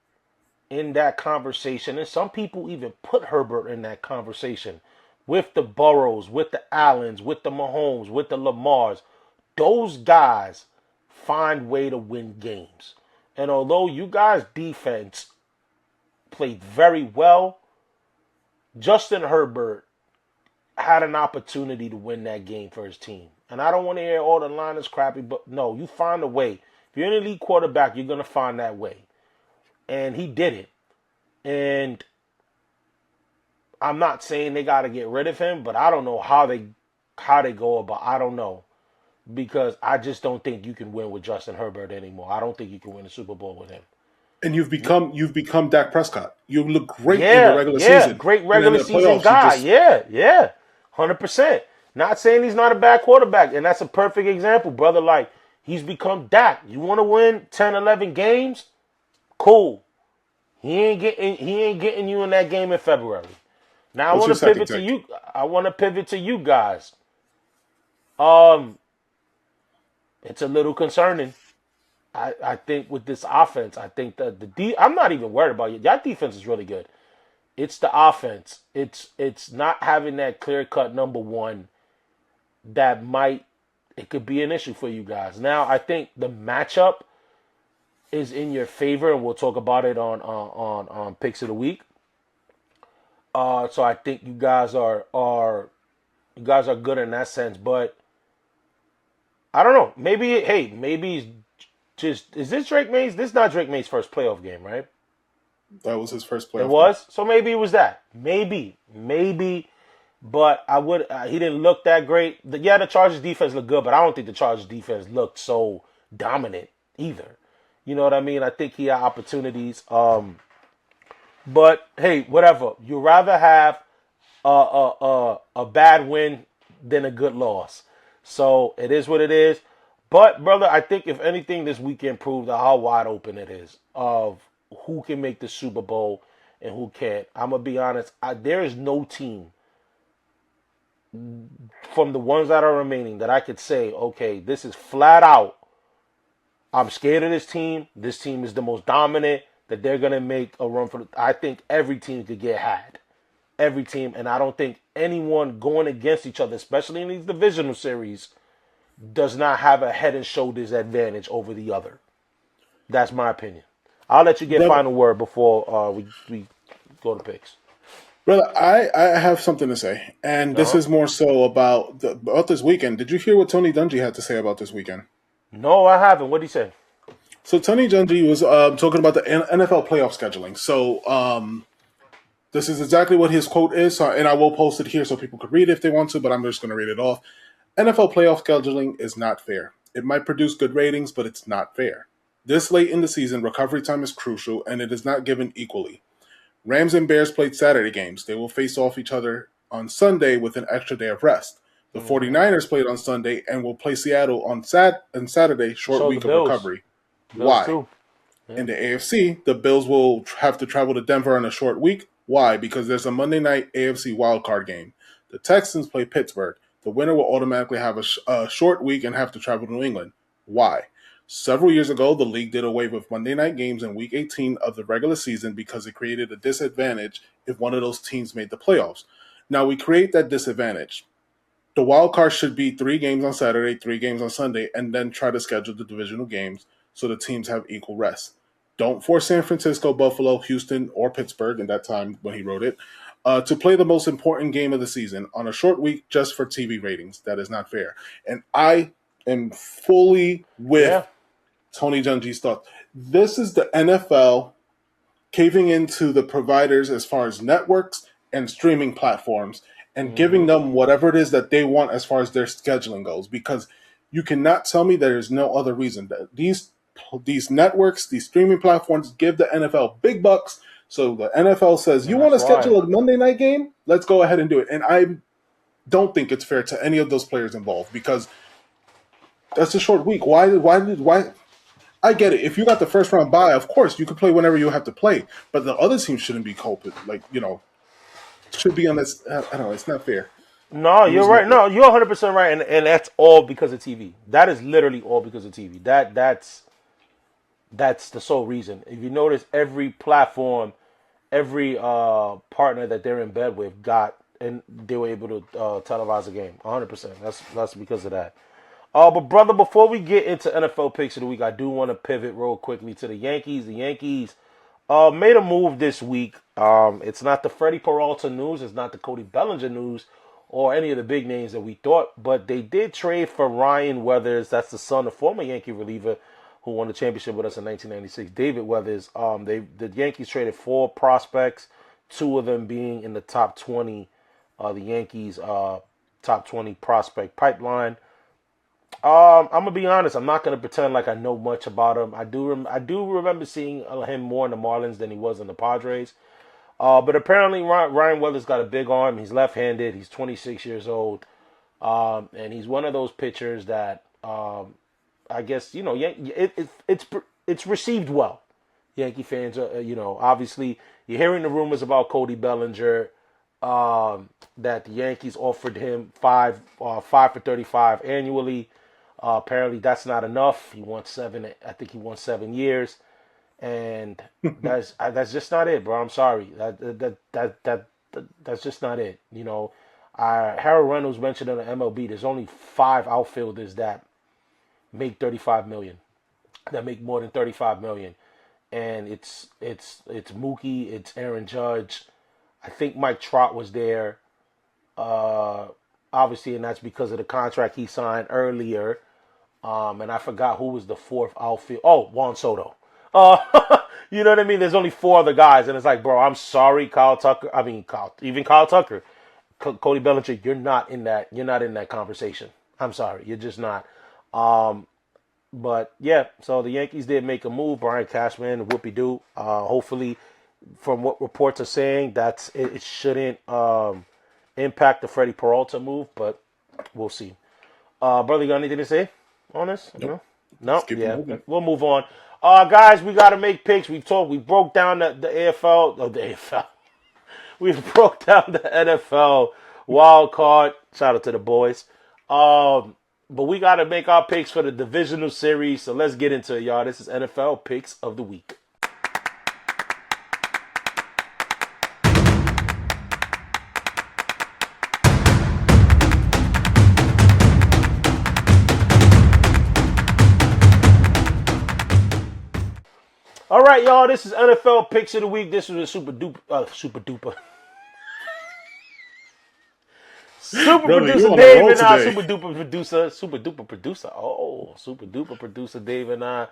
in that conversation, and some people even put Herbert in that conversation with the Burrows, with the Allens, with the Mahomes, with the Lamars, those guys find way to win games. And although you guys' defense played very well, Justin Herbert had an opportunity to win that game for his team. And I don't want to hear all the line is crappy, but no, you find a way. If you're an elite quarterback, you're going to find that way. And he did it. And I'm not saying they got to get rid of him, but I don't know how they go about. I don't know, because I just don't think you can win with Justin Herbert anymore. I don't think you can win a Super Bowl with him. And you've become Dak Prescott. You look great in the regular season. Great regular season guy. 100%. Not saying he's not a bad quarterback, and that's a perfect example, brother. Like, he's become Dak. You want to win 10, 11 games? Cool. He ain't getting you in that game in February. Now I want to pivot to you. I want to pivot to you guys. It's a little concerning. I think with this offense, I think that I'm not even worried about you. That defense is really good. It's the offense. It's not having that clear-cut number one that it could be an issue for you guys. Now, I think the matchup is in your favor, and we'll talk about it on Picks of the Week. So I think you guys are good in that sense, but I don't know. Maybe is this Drake May's? This is not Drake May's first playoff game, right? That was his first playoff. It was? So maybe it was that. Maybe. But he didn't look that great. The Chargers defense looked good, but I don't think the Chargers defense looked so dominant either. You know what I mean? I think he had opportunities. But hey, whatever. You'd rather have a bad win than a good loss. So it is what it is. But, brother, I think if anything, this weekend proved how wide open it is of who can make the Super Bowl and who can't. I'm going to be honest. There is no team from the ones that are remaining that I could say, okay, this is flat out. I'm scared of this team. This team is the most dominant, that they're going to make a run for I think every team could get had. Every team. And I don't think anyone going against each other, especially in these divisional series, does not have a head and shoulders advantage over the other. That's my opinion. I'll let you get final word before we go to picks. Brother, I have something to say, and this is more so about this weekend. Did you hear what Tony Dungy had to say about this weekend? No, I haven't. What did he say? So Tony Dungy was talking about the NFL playoff scheduling. So this is exactly what his quote is, and I will post it here so people could read it if they want to, but I'm just going to read it off. NFL playoff scheduling is not fair. It might produce good ratings, but it's not fair. This late in the season, recovery time is crucial, and it is not given equally. Rams and Bears played Saturday games. They will face off each other on Sunday with an extra day of rest. The 49ers played on Sunday and will play Seattle on Saturday, short week of recovery. Why? Yeah. In the AFC, the Bills will have to travel to Denver on a short week. Why? Because there's a Monday night AFC wildcard game. The Texans play Pittsburgh. The winner will automatically have a short week and have to travel to New England. Why? Several years ago, the league did away with Monday night games in Week 18 of the regular season because it created a disadvantage if one of those teams made the playoffs. Now, we create that disadvantage. The wild card should be 3 games on Saturday, 3 games on Sunday, and then try to schedule the divisional games so the teams have equal rest. Don't force San Francisco, Buffalo, Houston, or Pittsburgh, in that time when he wrote it, to play the most important game of the season on a short week just for TV ratings. That is not fair. And I am fully with Tony Dungy's thoughts. This is the NFL caving into the providers as far as networks and streaming platforms and giving them whatever it is that they want as far as their scheduling goes. Because you cannot tell me there is no other reason that these networks, these streaming platforms give the NFL big bucks. So the NFL says, you want to schedule a Monday night game? Let's go ahead and do it. And I don't think it's fair to any of those players involved because that's a short week. Why? I get it. If you got the first round bye, of course, you could play whenever you have to play. But the other team shouldn't be culprit. Should be on this. I don't know. It's not fair. No, you're right. No, you're 100% right, and that's all because of TV. That is literally all because of TV. That's the sole reason. If you notice, every platform, every partner that they're in bed with got, and they were able to televise a game. 100%. That's because of that. But brother, before we get into NFL picks of the week, I do want to pivot real quickly to the Yankees. The Yankees made a move this week. It's not the Freddie Peralta news. It's not the Cody Bellinger news or any of the big names that we thought. But they did trade for Ryan Weathers. That's the son of former Yankee reliever who won the championship with us in 1996, David Weathers. The Yankees traded 4 prospects, 2 of them being in the top 20, the Yankees top 20 prospect pipeline. I'm gonna be honest. I'm not gonna pretend like I know much about him. I do remember seeing him more in the Marlins than he was in the Padres. But apparently Ryan Weathers got a big arm. He's left-handed. He's 26 years old, and he's one of those pitchers that I guess it's received well. Yankee fans are obviously you're hearing the rumors about Cody Bellinger. That the Yankees offered him 5 for 35 annually. Apparently that's not enough. He wants 7. I think he wants 7 years, and that's just not it, bro. I'm sorry. That's just not it. Harold Reynolds mentioned in the MLB. There's only 5 outfielders that make 35 million. That make more than 35 million, and it's Mookie. It's Aaron Judge. I think Mike Trout was there. Obviously, and that's because of the contract he signed earlier. And I forgot who was the 4th outfield. Oh, Juan Soto. You know what I mean? There's only 4 other guys, and it's like, bro, I'm sorry, Kyle Tucker. Even Kyle Tucker, Cody Bellinger. You're not in that. You're not in that conversation. I'm sorry, you're just not. But yeah, so the Yankees did make a move. Brian Cashman, whoopie-doo. Hopefully, from what reports are saying, it shouldn't impact the Freddie Peralta move, but we'll see. Brother, you got anything to say on this? Nope. No? Yeah, we'll move on. Guys, we got to make picks. We broke down the AFL. Oh, the AFL. We broke down the NFL wild card. Shout out to the boys. But we got to make our picks for the divisional series. So let's get into it, y'all. This is NFL picks of the week. All right, y'all. This is NFL picks of the week. This was a super duper. Super producer Dave and I, super duper producer. Oh, super duper producer Dave and I.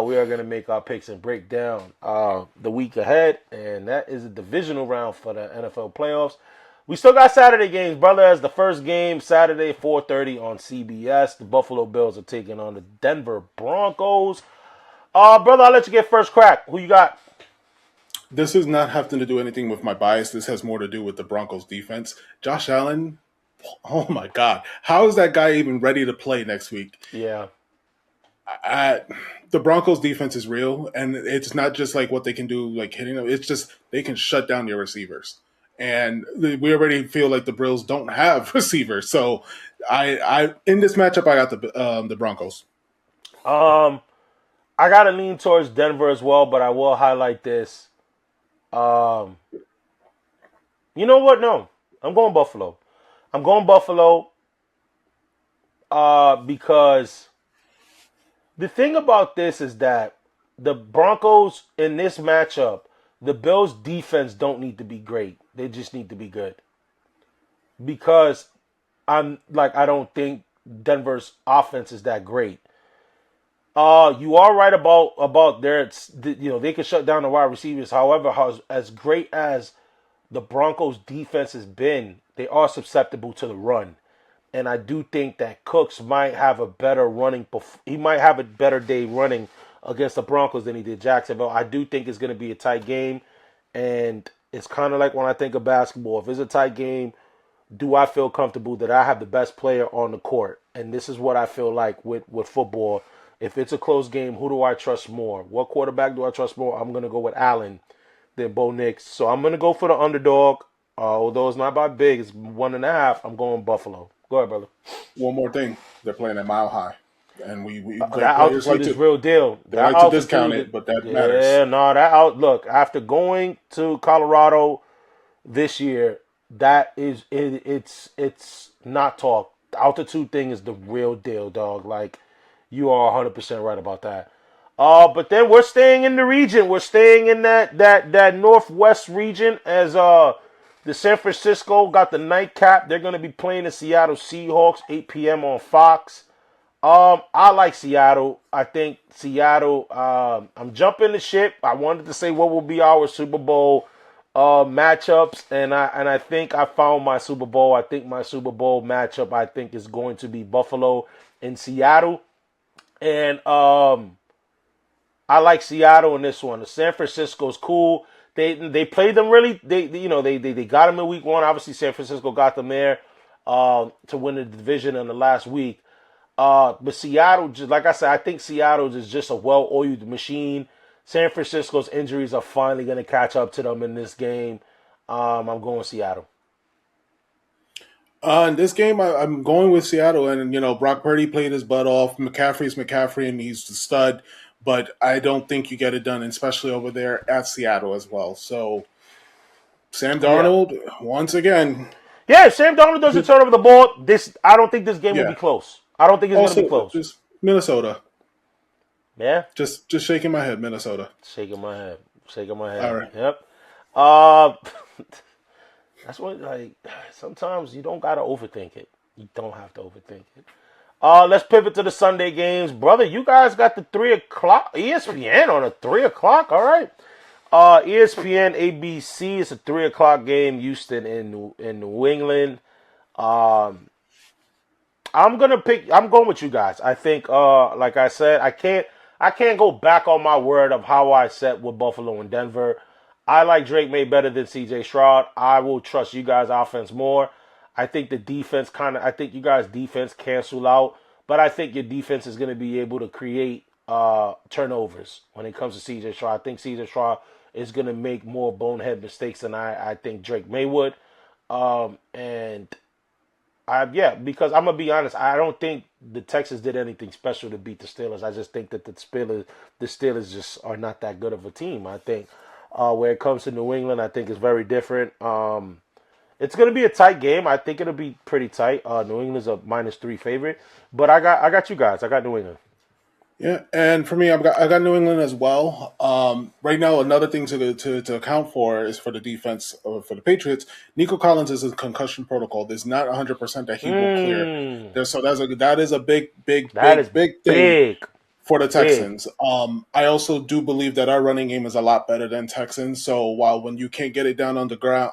We are gonna make our picks and break down the week ahead, and that is the divisional round for the NFL playoffs. We still got Saturday games, brother. As the first game Saturday, 4:30 on CBS. The Buffalo Bills are taking on the Denver Broncos. Brother, I'll let you get first crack. Who you got? This does not have to do anything with my bias. This has more to do with the Broncos defense. Josh Allen, oh my God. How is that guy even ready to play next week? Yeah. The Broncos defense is real, and it's not just like what they can do, like hitting them. It's just they can shut down your receivers. And we already feel like the Bills don't have receivers. So I in this matchup, I got the Broncos. I got to lean towards Denver as well, but I will highlight this. You know what? No, I'm going Buffalo. Because the thing about this is that the Broncos in this matchup, the Bills' defense don't need to be great. They just need to be good. Because I don't think Denver's offense is that great. You are right about they can shut down the wide receivers. However, as great as the Broncos defense has been, they are susceptible to the run. And I do think that Cooks might have a better he might have a better day running against the Broncos than he did Jacksonville. I do think it's going to be a tight game. And it's kind of like when I think of basketball. If it's a tight game, do I feel comfortable that I have the best player on the court? And this is what I feel like with football. If it's a close game, who do I trust more? What quarterback do I trust more? I'm going to go with Allen than Bo Nix. So I'm going to go for the underdog. Although it's not by big, it's 1.5. I'm going Buffalo. Go ahead, brother. One more thing, they're playing at Mile High, and we That players altitude like is to real deal. they That like to discount altitude, it, but that matters. yeah, no, look, after going to Colorado this year, that is it's not talk. The altitude thing is the real deal, dog. Like, you are 100% right about that. But then we're staying in the region. We're staying in that northwest region as the San Francisco got the nightcap. They're gonna be playing the Seattle Seahawks, 8 p.m. on Fox. I like Seattle. I think Seattle. I'm jumping the ship. I wanted to say what will be our Super Bowl matchups, and I think I found my Super Bowl. I think my Super Bowl matchup is going to be Buffalo and Seattle, and I like Seattle in this one. The San Francisco's cool. They played them really. They got them in week 1. Obviously, San Francisco got them there to win the division in the last week. But Seattle, just like I said, I think Seattle is just a well-oiled machine. San Francisco's injuries are finally going to catch up to them in this game. I'm going Seattle. In this game, I'm going with Seattle, and Brock Purdy played his butt off. McCaffrey's McCaffrey, and he's the stud. But I don't think you get it done, especially over there at Seattle as well. So Sam Darnold, once again. Yeah, if Sam Darnold doesn't turn over the ball, I don't think this game will be close. I don't think it's going to be close. Just Minnesota. Yeah? Just shaking my head, Minnesota. Shaking my head. All right. Yep. That's what, like, sometimes you don't got to overthink it. You don't have to overthink it. Let's pivot to the Sunday games. Brother, you guys got the 3 o'clock, ESPN on a 3 o'clock, all right. ESPN, ABC, it's a 3 o'clock game, Houston in New England. I'm going with you guys. I think, like I said, I can't go back on my word of how I set with Buffalo and Denver. I like Drake May better than CJ Stroud. I will trust you guys' offense more. I think the defense I think you guys' defense cancel out, but I think your defense is going to be able to create turnovers when it comes to CJ Stroud. I think CJ Stroud is going to make more bonehead mistakes than I think Drake May would. Because I'm going to be honest, I don't think the Texans did anything special to beat the Steelers. I just think that the Steelers just are not that good of a team. I think where it comes to New England, I think it's very different. It's going to be a tight game. I think it'll be pretty tight. New England's a -3 favorite, but I got you guys. I got New England. Yeah, and for me, I got New England as well. Right now, another thing to account for is for the defense for the Patriots. Nico Collins is in concussion protocol. There's not 100% that he will clear. So that is a big thing for the Texans. I also do believe that our running game is a lot better than Texans. So while when you can't get it down on the ground,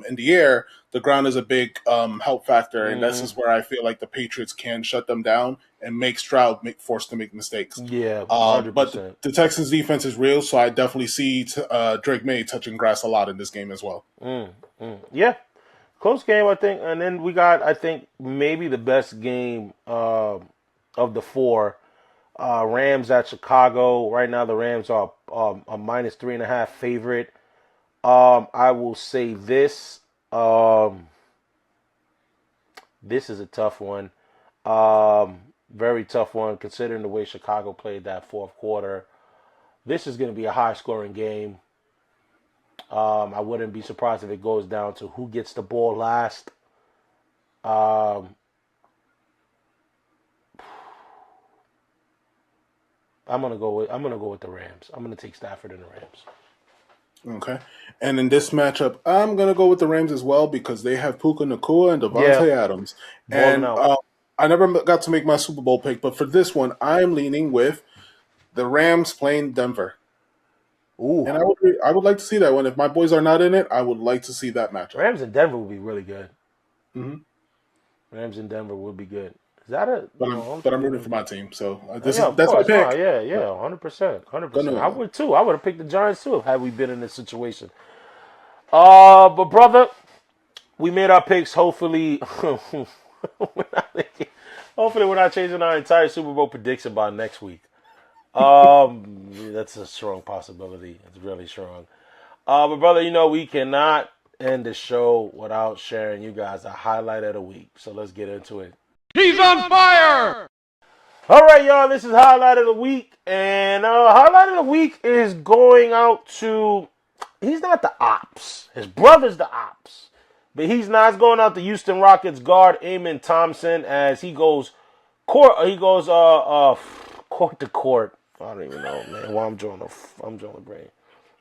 in the air, the ground is a big help factor, and this is where I feel like the Patriots can shut them down and make Stroud forced to make mistakes. Yeah, 100%. But the Texans' defense is real, so I definitely see Drake May touching grass a lot in this game as well. Yeah, close game, I think. And then we got, I think, maybe the best game of the 4. Rams at Chicago. Right now, the Rams are a -3.5 favorite. I will say this. This is a tough one. Very tough one considering the way Chicago played that fourth quarter. This is going to be a high-scoring game. I wouldn't be surprised if it goes down to who gets the ball last. I'm gonna go with the Rams. I'm gonna take Stafford and the Rams. Okay. And in this matchup, I'm gonna go with the Rams as well because they have Puka Nacua and Devontae Adams. And I never got to make my Super Bowl pick, but for this one, I'm leaning with the Rams playing Denver. Ooh. And I would like to see that one. If my boys are not in it, I would like to see that matchup. Rams and Denver would be really good. Mm-hmm. Rams and Denver would be good. Is that a? But I'm rooting for my team, so that's my pick. 100%. I would too. I would have picked the Giants too had we been in this situation. But brother, we made our picks. Hopefully, we're not changing our entire Super Bowl prediction by next week. That's a strong possibility. It's really strong. But brother, we cannot end the show without sharing you guys a highlight of the week. So let's get into it. He's on fire! All right, y'all, this is highlight of the week. And highlight of the week is going out to, he's not the ops. His brother's the ops. But he's not. It's going out to Houston Rockets guard Amen Thompson as he goes court to court. I don't even know, man. Well, I'm drawing the brain.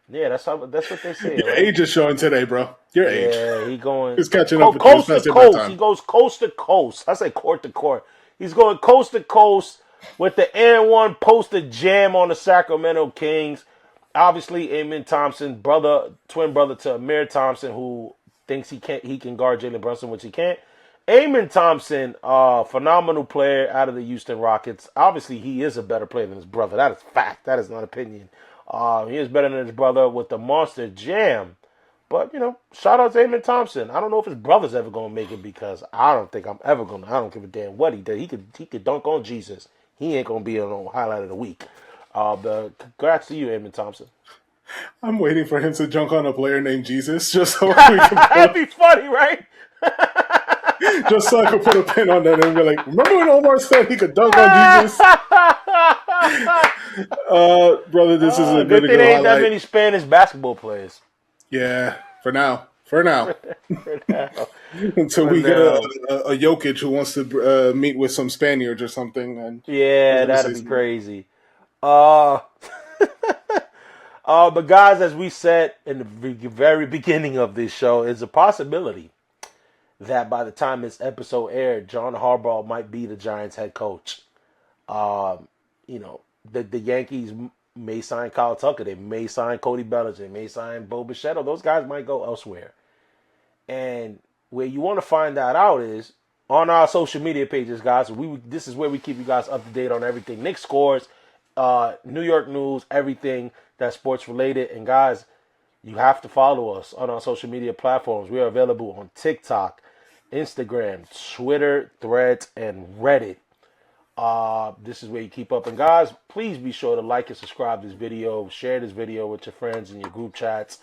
Yeah, that's what they say. Your right? age is showing today, bro. Your age. Yeah, He's catching up with coast you. to coast. He goes coast to coast. I say court to court. He's going coast to coast with the N1 posted jam on the Sacramento Kings. Obviously, Amen Thompson, twin brother to Amir Thompson, who thinks he can guard Jalen Brunson, which he can't. Amen Thompson, phenomenal player out of the Houston Rockets. Obviously, he is a better player than his brother. That is fact. That is not opinion. He is better than his brother with the monster jam. But, shout out to Amen Thompson. I don't know if his brother's ever going to make it because I don't think I'm ever going to. I don't give a damn what he did. He could dunk on Jesus. He ain't going to be on highlight of the week. But congrats to you, Amen Thompson. I'm waiting for him to junk on a player named Jesus just so we can That'd be funny, right? Just so I could put a pin on that and be like, remember when Omar said he could dunk on Jesus? Brother, this is a good good thing there ain't highlight. that many Spanish basketball players. Yeah, for now. Until we get a Jokic who wants to meet with some Spaniards or something. And yeah, that'd be crazy. But guys, as we said in the very beginning of this show, it's a possibility that by the time this episode aired, John Harbaugh might be the Giants' head coach. The Yankees may sign Kyle Tucker. They may sign Cody Bellinger. They may sign Bo Bichette. Those guys might go elsewhere. And where you want to find that out is on our social media pages, guys. This is where we keep you guys up to date on everything. Knicks scores, New York news, everything that's sports related. And guys, you have to follow us on our social media platforms. We are available on TikTok, Instagram, Twitter, Threads, and Reddit. This is where you keep up. And guys, please be sure to like and subscribe to this video. Share this video with your friends and your group chats.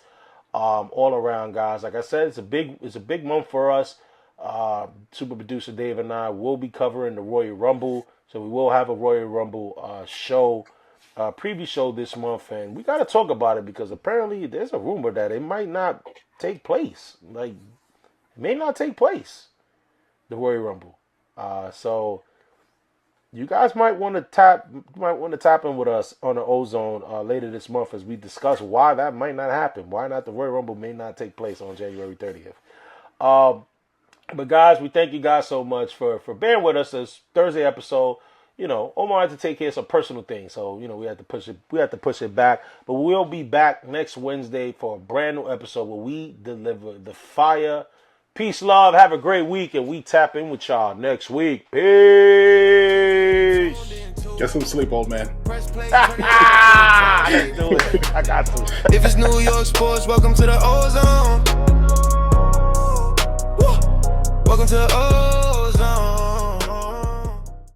All around, guys. Like I said, it's a big month for us. Super producer Dave and I will be covering the Royal Rumble. So we will have a Royal Rumble show, preview show this month. And we got to talk about it because apparently there's a rumor that it might not take place. Like, it may not take place, the Royal Rumble. So you guys might want to tap in with us on the Ozone later this month as we discuss why that might not happen. Why not the Royal Rumble may not take place on January 30th. But guys, we thank you guys so much for bearing with us this Thursday episode. Omar had to take care of some personal things, so we had to push it back. But we'll be back next Wednesday for a brand new episode where we deliver the fire. Peace, love, have a great week, and we tap in with y'all next week. Peace. Get some sleep, old man. Let's do it. I got to. If it's New York sports, welcome to the Ozone. Woo. Welcome to the Ozone.